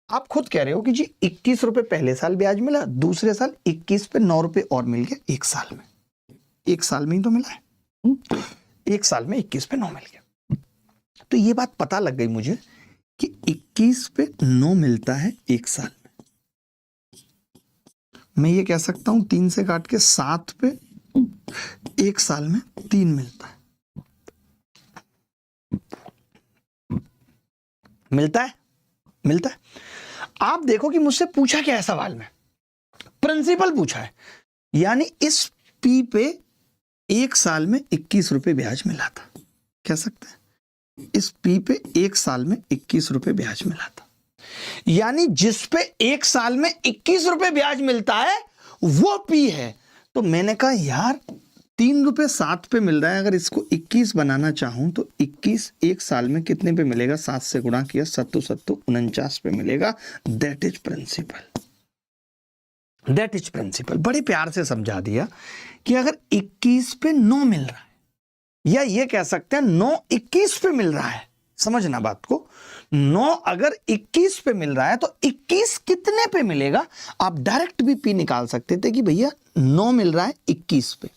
आप खुद कह रहे हो कि जी 21 रुपए पहले साल ब्याज मिला, दूसरे साल 21 पे 9 रुपए और मिल गया, एक साल में ही तो मिला है। 1 साल में 21 पे 9 मिल गया। तो ये बात पता लग गई मुझे कि 21 पे 9 मिलता है 1 साल में। मैं ये कह सकता हूं 3 से काट के 7 पे 1 साल में 3 मिलता है। मिलता है, मिलता है। आप देखो कि मुझसे पूछा क्या है सवाल में, प्रिंसिपल पूछा है, यानी इस पी पे 1 साल में 21 रुपए ब्याज मिला था। कह सकते हैं इस पी पे 1 साल में 21 रुपए ब्याज मिला था, यानी जिस पे 1 साल में 21 रुपए ब्याज मिलता है वो पी है। तो मैंने कहा यार 3 रुपए 7 पे मिल रहा है, अगर इसको 21 बनाना चाहूं तो 21 1 साल में कितने पे मिलेगा, 7 से गुणा किया, 7 7 49 पे मिलेगा। That is principal, that is principal. बड़े प्यार से समझा दिया कि अगर 21 पे 9 मिल रहा है, या ये कह सकते हैं 9 21 पे मिल रहा है, समझना बात को, 9 अगर 21 पे मिल रहा है तो 21 कितने पे मिलेगा। आप डायरेक्ट भी पी निकाल सकते थे कि भैया 9 मिल रहा है 21 पे,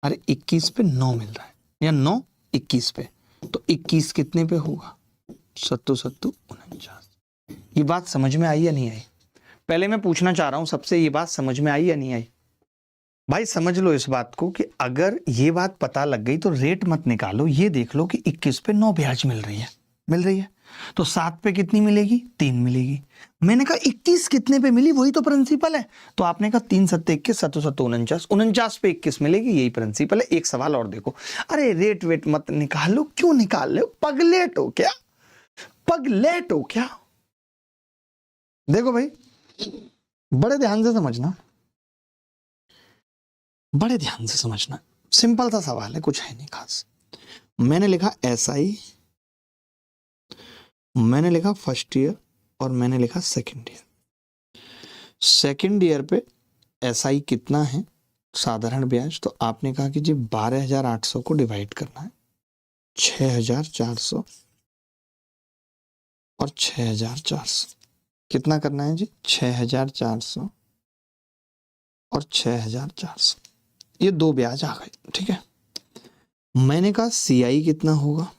अरे 21 पे 9 मिल रहा है, या 9 21 पे, तो 21 कितने पे होगा, 7 7 49। ये बात समझ में आई या नहीं आई? पहले मैं पूछना चाह रहा हूं सबसे, ये बात समझ में आई या नहीं आई? भाई समझ लो इस बात को कि अगर ये बात पता लग गई तो रेट मत निकालो, ये देख लो कि 21 पे 9 ब्याज मिल रही है, मिल रही है, तो 7 पे कितनी मिलेगी, 3 मिलेगी। मैंने कहा 21 कितने पे मिली, वही तो प्रिंसिपल है। तो आपने कहा 3 7 21, 7 7 49, 49 पे 21 मिलेगी, यही प्रिंसिपल है। एक सवाल और देखो, अरे रेट वेट मत निकालो, क्यों निकाल रहे हो, पगलेट हो क्या, पगलेट हो क्या? देखो भाई बड़े ध्यान से समझना, बड़े ध्यान से समझना, सिंपल सा सवाल है, कुछ है नहीं खास। मैंने लिखा SI, मैंने लिखा फर्स्ट ईयर और मैंने लिखा सेकंड ईयर। सेकंड ईयर पे SI कितना है साधारण ब्याज, तो आपने कहा कि जी 12,800 को डिवाइड करना है 6,400 और 6,400, कितना करना है जी, 6,400 और 6,400, ये 2 ब्याज आ गए, ठीक है। मैंने कहा CI कितना होगा,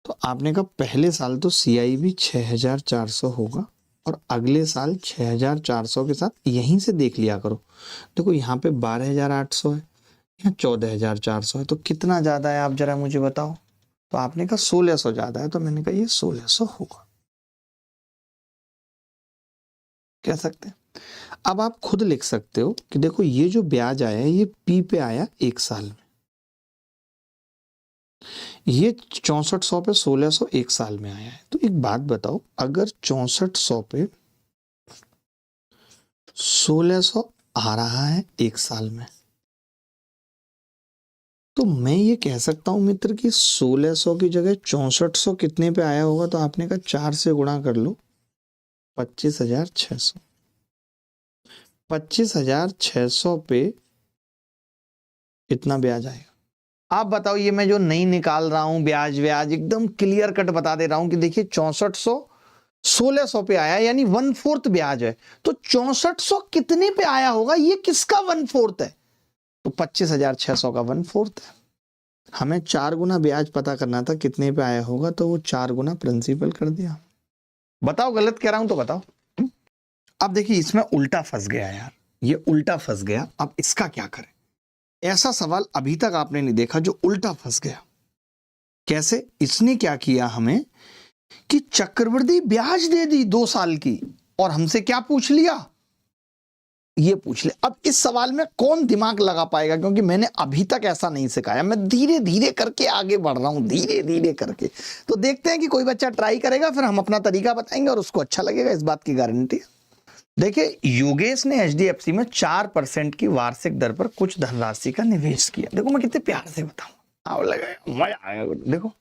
तो आपने कहा पहले साल तो CI भी 6,400 होगा और अगले साल 6,400 के साथ यहीं से देख लिया करो। देखो यहाँ पे 12,800 है, यहाँ 14,400 है, तो कितना ज़्यादा है आप जरा मुझे बताओ। तो आपने कहा 1,600 ज़्यादा है, तो मैंने कहा ये 1,600 होगा, कह सकते हैं। अब आप खुद लिख सकते हो कि देखो ये जो ब्याज आया है ये पी पे आया 1 साल में, ये 6400 पे 1,600 1 साल में आया है। तो एक बात बताओ, अगर 6400 पे 1,600 आ रहा है 1 साल में, तो मैं ये कह सकता हूं मित्र कि 1,600 की जगह 6400 कितने पे आया होगा, तो आपने कहा 4 से गुणा कर लो, 25,600। 25,600 पे इतना ब्याज आएगा। आप बताओ, ये मैं जो नहीं निकाल रहा हूं ब्याज व्याज, एकदम क्लियर कट बता दे रहा हूं कि देखिए 6400 1,600 पे आया, यानी 1/4 ब्याज है, तो 6400 कितने पे आया होगा, ये किसका 1/4 है, तो 25,600 का 1/4 है। हमें 4 गुना ब्याज पता करना था कितने पे आया होगा, तो वो 4 गुना प्रिंसिपल कर दिया। बताओ गलत कह रहा हूं तो बताओ। अब देखिए इसमें उल्टा फंस गया यार, ये उल्टा फंस गया, अब इसका क्या करें। ऐसा सवाल अभी तक आपने नहीं देखा जो उल्टा फंस गया। कैसे, इसने क्या किया हमें कि चक्रवृद्धि ब्याज दे दी 2 साल की, और हमसे क्या पूछ लिया, ये पूछ ले। अब इस सवाल में कौन दिमाग लगा पाएगा, क्योंकि मैंने अभी तक ऐसा नहीं सिखाया, मैं धीरे धीरे करके आगे बढ़ रहा हूं, धीरे धीरे करके। तो देखते हैं कि कोई बच्चा ट्राई करेगा, फिर हम अपना तरीका बताएंगे और उसको अच्छा लगेगा, इस बात की गारंटी। देखिए योगेश ने HDFC में 4% की वार्षिक दर पर कुछ धनराशि का निवेश किया। देखो मैं कितने प्यार से बताऊं, आओ लगा मजा आएगा। देखो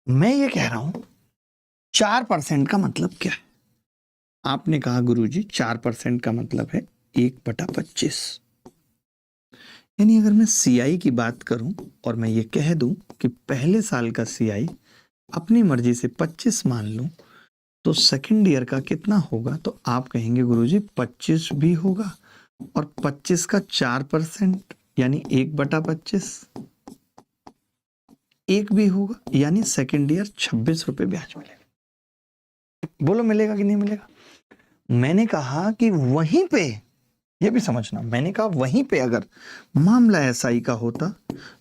मैं ये कह रहा हूं 4% का मतलब क्या है। आपने कहा गुरुजी 4% का मतलब है 1/25, यानी अगर मैं CI की बात करूं और मैं ये कह दूं कि पहले साल का CI अपनी मर्जी से 25 मान लूं, तो सेकंड ईयर का कितना होगा, तो आप कहेंगे गुरुजी 25 भी होगा और 25 का 4%, यानी 1/25, एक भी होगा यानी सेकेंड ईयर 26 रुपए ब्याज मिलेगा। बोलो मिलेगा कि नहीं मिलेगा? मैंने कहा कि वहीं पे, ये भी समझना, मैंने कहा वहीं पे अगर मामला एसआई का होता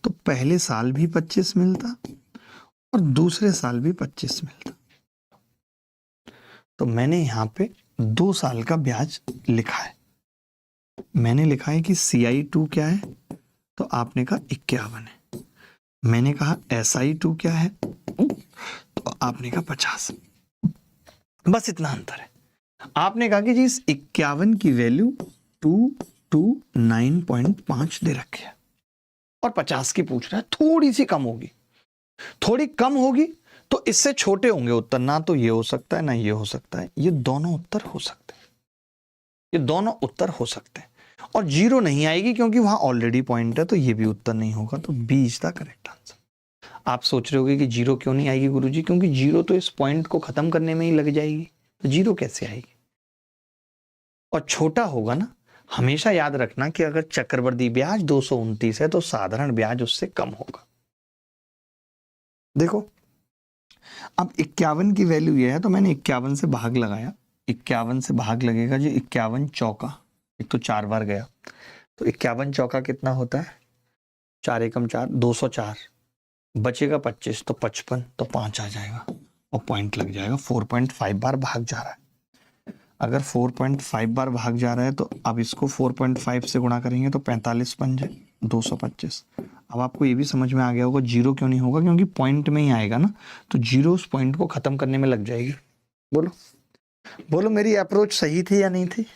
तो पहले साल भी 25 मिलता और दूसरे साल भी 25 मिलता। तो मैंने यहां पे 2 साल का ब्याज लिखा है। मैंने लिखा है कि CI2 क्या है, तो आपने कहा 51 है। मैंने कहा SI2 क्या है, तो आपने कहा 50। बस इतना अंतर है। आपने कहा कि जी इस 51 की वैल्यू 229.5 दे रखी है और 50 की पूछ रहा है, थोड़ी सी कम होगी, थोड़ी कम होगी तो इससे छोटे होंगे उत्तर, ना तो ये हो सकता है ना ये हो सकता है, ये दोनों उत्तर हो सकते हैं, ये दोनों उत्तर हो सकते हैं। और जीरो नहीं आएगी क्योंकि वहां ऑलरेडी पॉइंट है, तो ये भी उत्तर नहीं होगा, तो B is the correct answer. आप सोच रहे होगे कि जीरो क्यों नहीं आएगी गुरुजी? क्योंकि जीरो तो इस पॉइंट को खत्म करने में ही लग जाएगी, तो जीरो कैसे आएगी? और छोटा होगा ना, हमेशा याद रखना कि अगर चक्रवृद्धि ब्याज 229 है तो साधारण ब्याज उससे कम होगा। देखो अब 51 की वैल्यू ये है, तो मैंने 51 से भाग लगाया, 51 से भाग लगेगा जी 51 चौका, एक तो 4 बार गया, तो 51 चौका कितना होता है, 4 एकम 4, 204, बचेगा 25, तो 55, तो 5 आ जाएगा और पॉइंट लग जाएगा। 4.5 बार भाग जा रहा है। अगर 4.5 बार भाग जा रहा है तो अब इसको 4.5 से गुणा करेंगे तो 45 बन जाए, 225। अब आपको ये भी समझ में आ गया होगा जीरो क्यों नहीं होगा, क्योंकि पॉइंट में ही आएगा ना, तो जीरो उस पॉइंट को खत्म करने में लग जाएगी। बोलो बोलो मेरी अप्रोच सही थी या नहीं थी?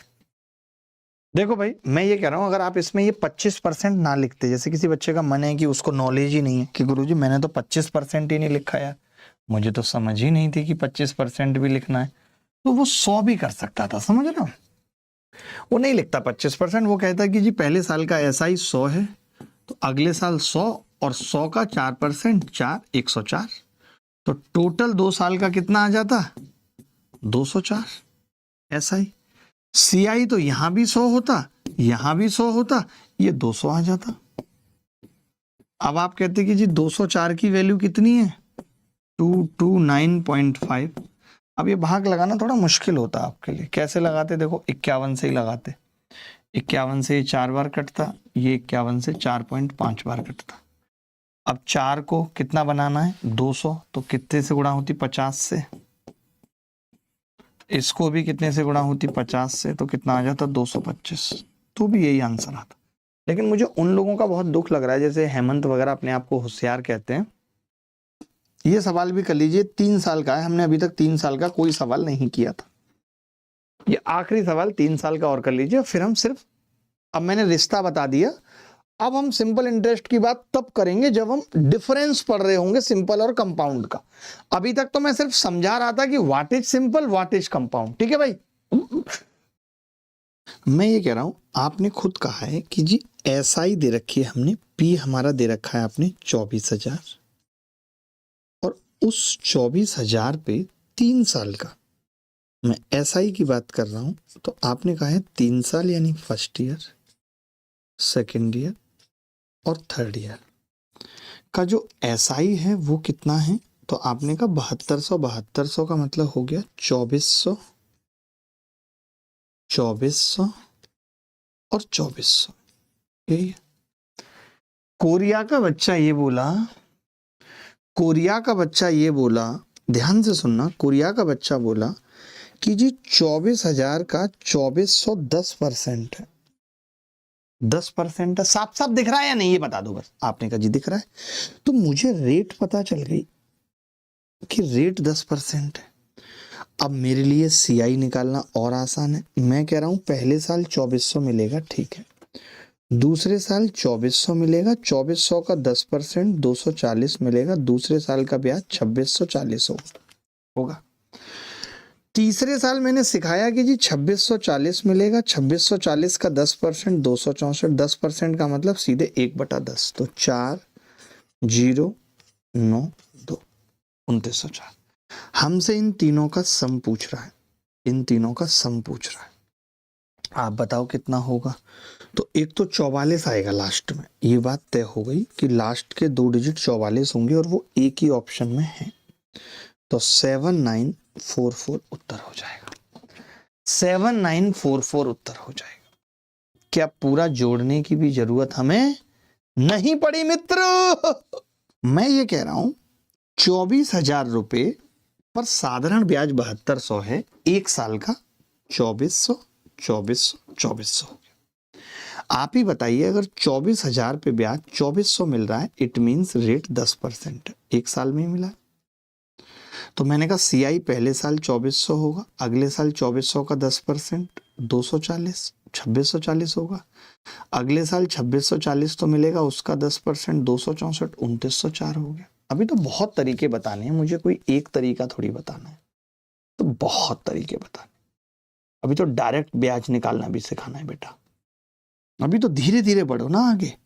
देखो भाई मैं ये कह रहा हूं, अगर आप इसमें ये 25% ना लिखते, जैसे किसी बच्चे का मन है कि उसको नॉलेज ही नहीं है कि गुरुजी मैंने तो 25% ही नहीं लिखा यार, मुझे तो समझ ही नहीं थी कि 25% भी लिखना है, तो वो 100 भी कर सकता था, समझ रहे हो? वो नहीं लिखता 25%, वो कहता है कि जी पहले साल का SI 100 है तो अगले साल 100 और 100 का 4%, 4 104, तो टोटल 2 साल का कितना आ जाता, 204 SI। CI तो यहां भी 100 होता, यहां भी 100 होता, ये 200 आ जाता। अब आप कहते कि जी 204 की वैल्यू कितनी है, 229.5। अब ये भाग लगाना थोड़ा मुश्किल होता आपके लिए, कैसे लगाते, देखो 51 से ही लगाते, 51 से 4 बार कटता, ये 51 से 4.5 बार कटता। अब 4 को कितना बनाना है, 200, तो कितने से गुणा होती, 50 से, इसको भी कितने से गुणा होती, 50 से, तो कितना आ जाता, 225, तो भी यही आंसर आता। लेकिन मुझे उन लोगों का बहुत दुख लग रहा है, जैसे हेमंत वगैरह अपने आप को होशियार कहते हैं, ये सवाल भी कर लीजिए, 3 साल का है, हमने अभी तक 3 साल का कोई सवाल नहीं किया था, ये आखिरी सवाल 3 साल का और कर लीजिए, फिर हम सिर्फ, अब मैंने रिश्ता बता दिया, अब हम सिंपल इंटरेस्ट की बात तब करेंगे जब हम डिफरेंस पढ़ रहे होंगे सिंपल और कंपाउंड का। अभी तक तो मैं सिर्फ समझा रहा था कि what is simple, what is compound, ठीक है भाई? मैं ये कह रहा हूं, आपने खुद कहा है कि जी SI दे रखी है हमने, P हमारा दे रखा है आपने 24,000, और उस 24,000 पे 3 साल का, मैं SI की बात कर रहा हूं, तो आपने कहा है 3 साल यानी फर्स्ट ईयर, सेकेंड ईयर और थर्ड ईयर का जो SI है वो कितना है, तो आपने कहा 7200, 7200 का मतलब हो गया 2400, 2400 और 2400, यही है। कोरिया का बच्चा ये बोला, कोरिया का बच्चा ये बोला, ध्यान से सुनना, कोरिया का बच्चा बोला कि जी 24,000 का 2400 10% है, 10% है, साफ साफ दिख रहा है या नहीं ये बता दो बस। आपने कहा जी दिख रहा है, तो मुझे रेट पता चल गई कि रेट 10% है। अब मेरे लिए CI निकालना और आसान है, मैं कह रहा हूं पहले साल 2400 मिलेगा, ठीक है, दूसरे साल 2400 मिलेगा, 2400 का 10% 240 मिलेगा, दूसरे साल का ब्याज 2640 होगा। तीसरे साल मैंने सिखाया कि जी 2640 मिलेगा, 2640 का 10% 264, 10% का मतलब सीधे 1/10, तो 4092 2904। हमसे इन तीनों का सम पूछ रहा है, इन तीनों का सम पूछ रहा है। आप बताओ कितना होगा। तो एक तो 44 आएगा लास्ट में, ये बात तय हो गई कि लास्ट के 2 डिजिट 44 होंगे और वो एक ही ऑप्शन में है। तो 7944 उत्तर हो जाएगा, 7944 उत्तर हो जाएगा। क्या पूरा जोड़ने की भी जरूरत हमें नहीं पड़ी मित्र। मैं ये कह रहा हूं 24,000 रुपए पर साधारण ब्याज 7200 है, एक साल का 2400 2400 2400 हो गया। आप ही बताइए, अगर 24,000 पे ब्याज 2400 मिल रहा है, इट मीन्स रेट 10% एक साल में ही मिला। तो मैंने कहा सीआई पहले साल 2400 होगा, अगले साल 2400 का 10% 240 2640 होगा, अगले साल 2640 तो मिलेगा, उसका 10% 264 2904 हो गया। अभी तो बहुत तरीके बताने हैं मुझे, कोई एक तरीका थोड़ी बताना है, तो बहुत तरीके बताने। अभी तो डायरेक्ट ब्याज निकालना भी सिखाना है बेटा, अभी तो धीरे धीरे बढ़ो ना आगे।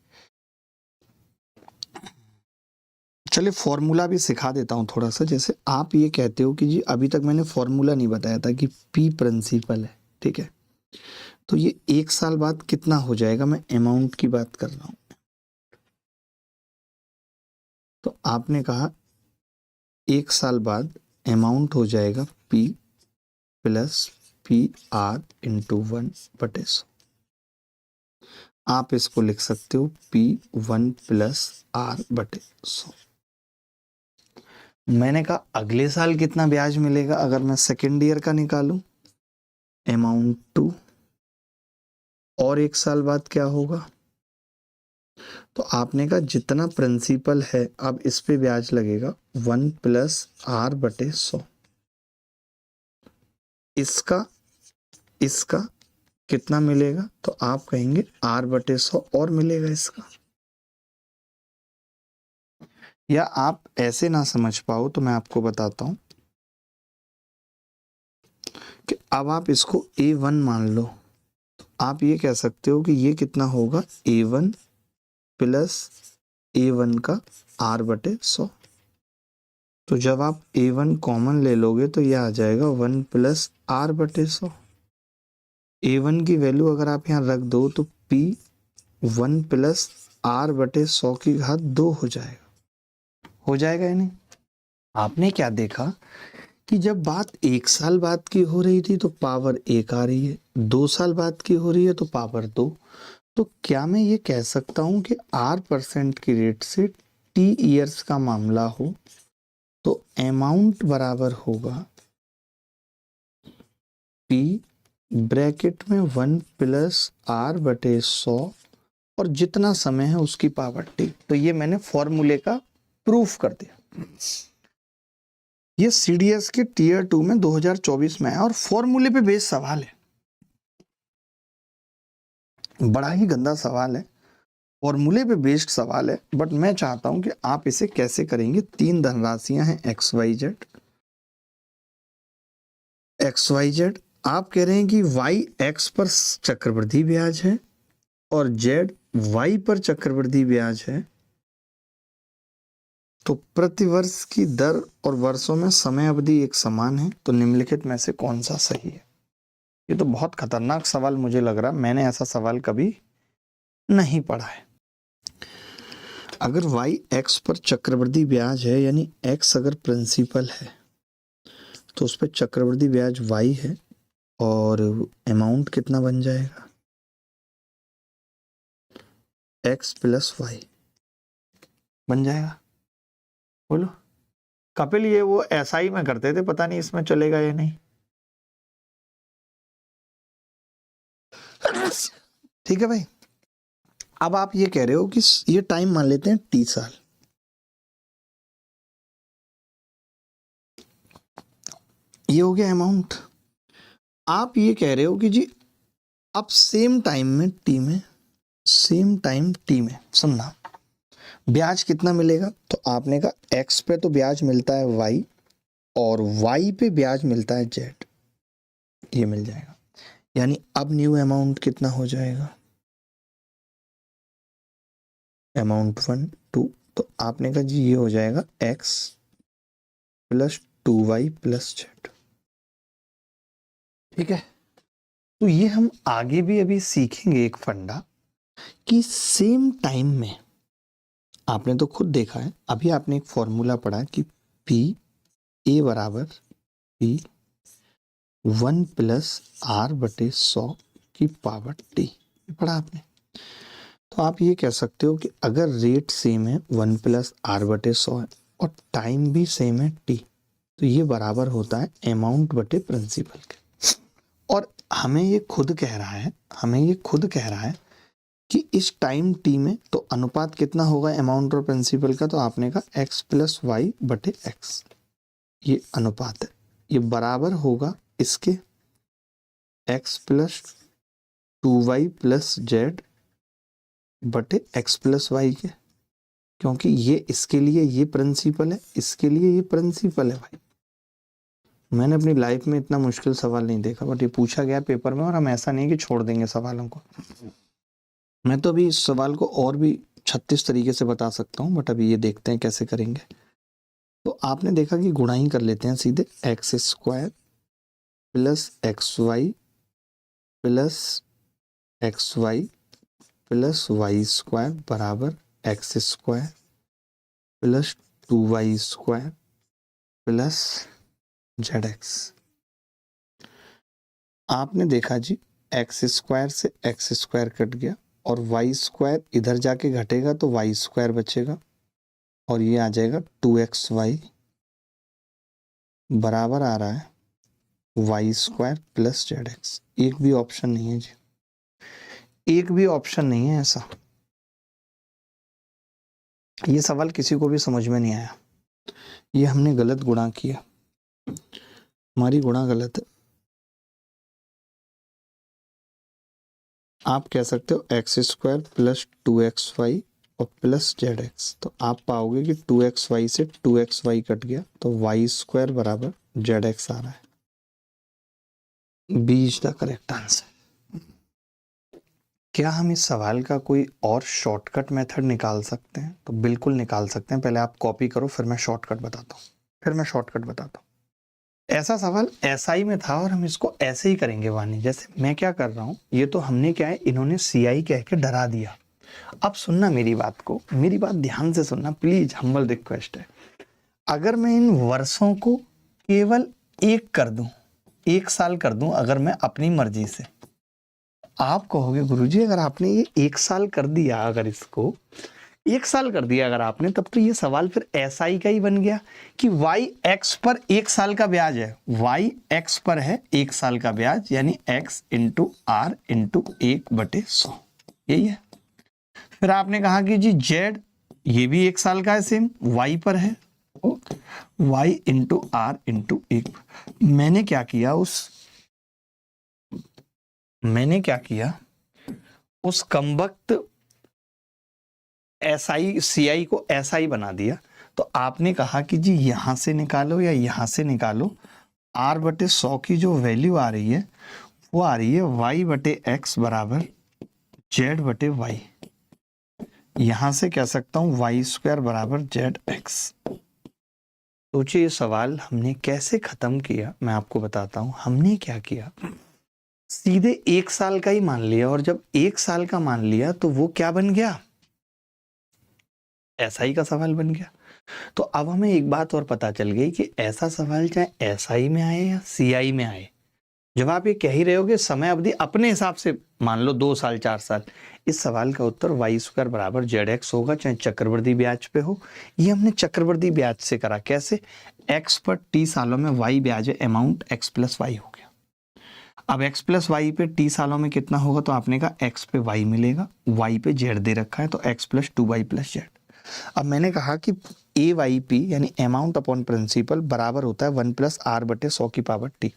चलिए फॉर्मूला भी सिखा देता हूं थोड़ा सा। जैसे आप ये कहते हो कि जी अभी तक मैंने फॉर्मूला नहीं बताया था कि पी प्रिंसिपल है, ठीक है, तो ये एक साल बाद कितना हो जाएगा, मैं अमाउंट की बात कर रहा हूं। तो आपने कहा एक साल बाद अमाउंट हो जाएगा P plus P R into 1/100। आप इसको लिख सकते हो P1 प्लस R/100। मैंने कहा अगले साल कितना ब्याज मिलेगा, अगर मैं सेकेंड ईयर का निकालूं अमाउंट 2, और एक साल बाद क्या होगा। तो आपने कहा जितना प्रिंसिपल है अब इस पे ब्याज लगेगा 1 प्लस R/100। इसका इसका कितना मिलेगा, तो आप कहेंगे R/100 और मिलेगा इसका। या आप ऐसे ना समझ पाओ तो मैं आपको बताता हूं कि अब आप इसको A1 मान लो, तो आप ये कह सकते हो कि ये कितना होगा A1 प्लस A1 का R/100। तो जब आप A1 कॉमन ले लोगे तो ये आ जाएगा 1 प्लस R/100। A1 की वैल्यू अगर आप यहाँ रख दो तो P1 प्लस R/100 की घात 2 हो जाएगा या नहीं। आपने क्या देखा कि जब बात एक साल बाद की हो रही थी तो पावर 1 आ रही है, 2 साल बाद की हो रही है तो पावर 2। तो क्या मैं ये कह सकता हूं कि R% की रेट से T ईयर्स का मामला हो तो अमाउंट बराबर होगा P ब्रैकेट में 1 प्लस R/100 और जितना समय है उसकी पावर T। तो ये मैंने फॉर्मूले का प्रूफ कर दिया। ये CDS के टीयर 2 में 2024 में है और फॉर्मूले पे बेस्ड सवाल है, बड़ा ही गंदा सवाल है, फॉर्मूले पे बेस्ड सवाल है। बट मैं चाहता हूं कि आप इसे कैसे करेंगे। 3 धनराशियां हैं XYZ। आप कह रहे हैं कि Y X पर चक्रवृद्धि ब्याज है और Z Y पर चक्रवृद्धि ब्याज है, तो प्रति वर्ष की दर और वर्षों में समय अवधि एक समान है, तो निम्नलिखित में से कौन सा सही है। ये तो बहुत खतरनाक सवाल मुझे लग रहा है, मैंने ऐसा सवाल कभी नहीं पढ़ा है। अगर Y X पर चक्रवृद्धि ब्याज है यानी X अगर प्रिंसिपल है तो उस पर चक्रवृद्धि ब्याज Y है और अमाउंट कितना बन जाएगा X प्लस Y बन जाएगा। बोलो कपिल, ये वो SI में करते थे, पता नहीं इसमें चलेगा या नहीं। ठीक है भाई, अब आप ये कह रहे हो कि ये टाइम मान लेते हैं T साल, ये हो गया अमाउंट। आप ये कह रहे हो कि जी अब सेम टाइम में सुनना ब्याज कितना मिलेगा। तो आपने कहा X पे तो ब्याज मिलता है Y और Y पे ब्याज मिलता है Z, ये मिल जाएगा। यानी अब न्यू अमाउंट कितना हो जाएगा, अमाउंट 1 2। तो आपने कहा जी ये हो जाएगा X plus 2Y plus Z। ठीक है, तो ये हम आगे भी अभी सीखेंगे एक फंडा कि सेम टाइम में आपने तो खुद देखा है, अभी आपने एक फॉर्मूला पढ़ा कि पी ए बराबर पी 1 प्लस आर बटे 100 की पावर टी, पढ़ा आपने। तो आप ये कह सकते हो कि अगर रेट सेम है 1 प्लस आर बटे 100 है और टाइम भी सेम है टी, तो ये बराबर होता है अमाउंट बटे प्रिंसिपल के। और हमें ये खुद कह रहा है कि इस टाइम टी में तो अनुपात कितना होगा अमाउंट और प्रिंसिपल का, तो आपने कहा x प्लस वाई बटे एक्स, ये अनुपात है, ये बराबर होगा इसके x plus 2y plus Z बटे x प्लस वाई के, क्योंकि ये इसके लिए ये प्रिंसिपल है, इसके लिए ये प्रिंसिपल है। भाई मैंने अपनी लाइफ में इतना मुश्किल सवाल नहीं देखा, बट ये पूछा गया पेपर में और हम ऐसा नहीं कि छोड़ देंगे सवालों को। मैं तो अभी इस सवाल को और भी 36 तरीके से बता सकता हूँ, बट अभी ये देखते हैं कैसे करेंगे। तो आपने देखा कि गुणा ही कर लेते हैं सीधे, X square plus X Y plus Y square बराबर X square plus 2y square plus Z X. आपने देखा जी एक्स स्क्वायर से एक्स स्क्वायर कट गया और वाई स्क्वायर इधर जाके घटेगा तो वाई स्क्वायर बचेगा और ये आ जाएगा 2xy बराबर आ रहा है Y square plus Z X. एक भी ऑप्शन नहीं है जी, एक भी ऑप्शन नहीं है ऐसा। ये सवाल किसी को भी समझ में नहीं आया, ये हमने गलत गुणा किया, हमारी गुणा गलत है। आप कह सकते हो एक्स स्क्वायर प्लस 2xy और प्लस जेड एक्स, तो आप पाओगे कि 2xy से 2xy कट गया तो वाई स्क्वायर बराबर जेड एक्स आ रहा है। B is the correct answer. क्या हम इस सवाल का कोई और शॉर्टकट मेथड निकाल सकते हैं? तो बिल्कुल निकाल सकते हैं। पहले आप कॉपी करो, फिर मैं शॉर्टकट बताता हूँ। ऐसा सवाल SI में था और हम इसको ऐसे ही करेंगे वानी, जैसे मैं क्या कर रहा हूँ, ये तो हमने क्या है, इन्होंने CI कह के डरा दिया। अब सुनना मेरी बात ध्यान से सुनना प्लीज, हम्बल रिक्वेस्ट है। अगर मैं इन वर्षों को केवल 1 साल कर दूं, अगर मैं अपनी मर्जी से, आप कहोगे गुरुजी अगर आपने ये 1 साल कर दिया, अगर इसको 1 साल कर दिया अगर आपने, तब तो ये सवाल फिर SI का ही बन गया कि y x पर 1 साल का ब्याज है, y x पर है 1 साल का ब्याज, यानी x इंटू आर इंटू 1/100, यही है। फिर आपने कहा कि जी z ये भी 1 साल का है, सेम y पर है, y इंटू आर इंटू 1। मैंने क्या किया उस कमबख्त CI को SI बना दिया। तो आपने कहा कि जी यहां से निकालो या यहां से निकालो, r/100 की जो वैल्यू आ रही है वो आ रही है y/x बराबर z/y। यहां से कह सकता हूं y स्क्वायर बराबर zx। सोचिए ये सवाल हमने कैसे खत्म किया, मैं आपको बताता हूं। हमने क्या किया, सीधे 1 साल का ही मान लिया, और जब 1 साल का मान लिया तो वो क्या बन गया, SI का सवाल बन गया। तो अब हमें एक बात और पता चल गई कि ऐसा सवाल चाहे SI में आए या CI में आए, जब आप ये कह ही रहे हो कि समय अवधि अपने हिसाब से मान लो 2 साल 4 साल, इस सवाल का उत्तर वाई स्क्वायर बराबर zx होगा, चाहे चक्रवृद्धि ब्याज पे हो। ये हमने चक्रवृद्धि ब्याज से करा, कैसे, x पर t सालों में y ब्याज है, अमाउंट x प्लस वाई हो गया। अब x प्लस वाई पे t सालों में कितना होगा, तो आपने कहा x पे y मिलेगा, y पे z दे रखा है, तो x plus 2y plus z। अब मैंने कहा कि AYP यानी अमाउंट अपॉन प्रिंसिपल बराबर होता है 1 प्लस r/100 की पावर t।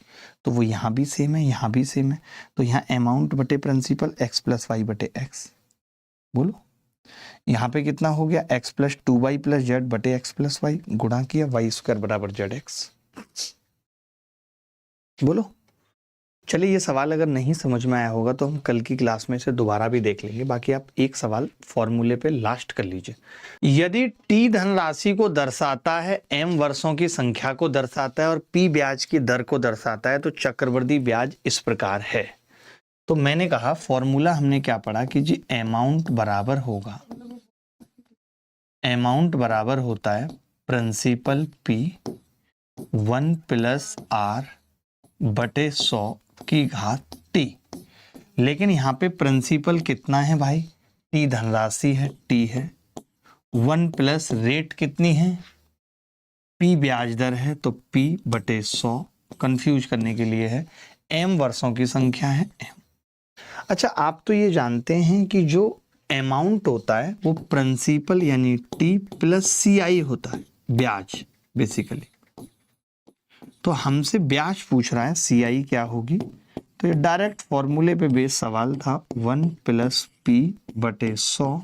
तो वो यहाँ भी सेम है, यहाँ भी सेम है, तो यहाँ अमाउंट बटे प्रिंसिपल x प्लस वाई बटे एक्स। बोलो यहाँ पे कितना हो गया, x plus 2y plus Z बटे x प्लस वाई, गुणा किया y स्क्वायर बराबर zx। बोलो। चलिए ये सवाल अगर नहीं समझ में आया होगा तो हम कल की क्लास में से दोबारा भी देख लेंगे। बाकी आप एक सवाल फॉर्मूले पे लास्ट कर लीजिए। यदि T धनराशि को दर्शाता है, M वर्षों की संख्या को दर्शाता है और P ब्याज की दर को दर्शाता है, तो चक्रवृद्धि ब्याज इस प्रकार है। तो मैंने कहा फॉर्मूला हमने क्या पढ़ा कि जी अमाउंट बराबर होगा, अमाउंट बराबर होता है प्रिंसिपल P 1 प्लस R बटे 100 की घात T। लेकिन यहाँ पे प्रिंसिपल कितना है भाई, T धनराशि है, T है, 1 प्लस रेट कितनी है, P ब्याज दर है, तो P बटे 100 कंफ्यूज करने के लिए है, M वर्षों की संख्या है M। अच्छा, आप तो ये जानते हैं कि जो अमाउंट होता है वो प्रिंसिपल यानी T प्लस CI होता है, ब्याज बेसिकली। तो हमसे ब्याज पूछ रहा है, CI क्या होगी, तो ये डायरेक्ट फॉर्मूले पे बेस सवाल था, 1 प्लस P बटे 100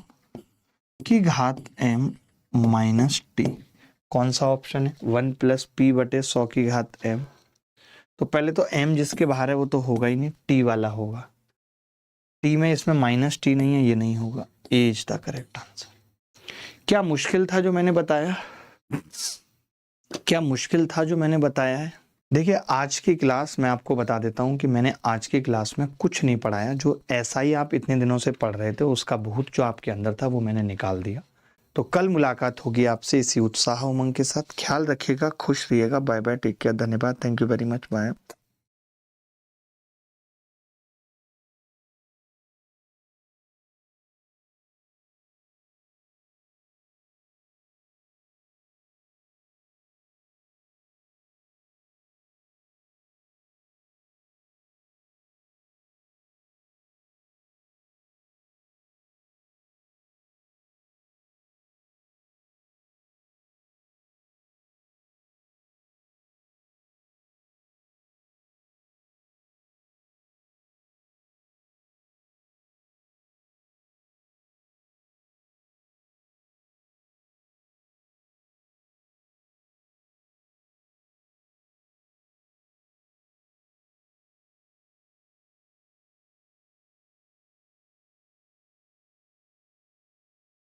की घात M माइनस T। कौन सा ऑप्शन है, 1 प्लस P बटे 100 की घात M। तो पहले तो M जिसके बाहर है वो तो होगा ही नहीं, T वाला होगा, T में इसमें माइनस T नहीं है, ये नहीं होगा, A is the correct answer. क्या मुश्किल था जो मैंने बताया, क्या मुश्किल था जो मैंने बताया है। देखिए आज की क्लास मैं आपको बता देता हूं कि मैंने आज की क्लास में कुछ नहीं पढ़ाया, जो SI आप इतने दिनों से पढ़ रहे थे उसका बहुत जो आपके अंदर था वो मैंने निकाल दिया। तो कल मुलाकात होगी आपसे इसी उत्साह उमंग के साथ। ख्याल रखिएगा, खुश रहिएगा, बाय बाय, टेक केयर, धन्यवाद, thank you very much, bye.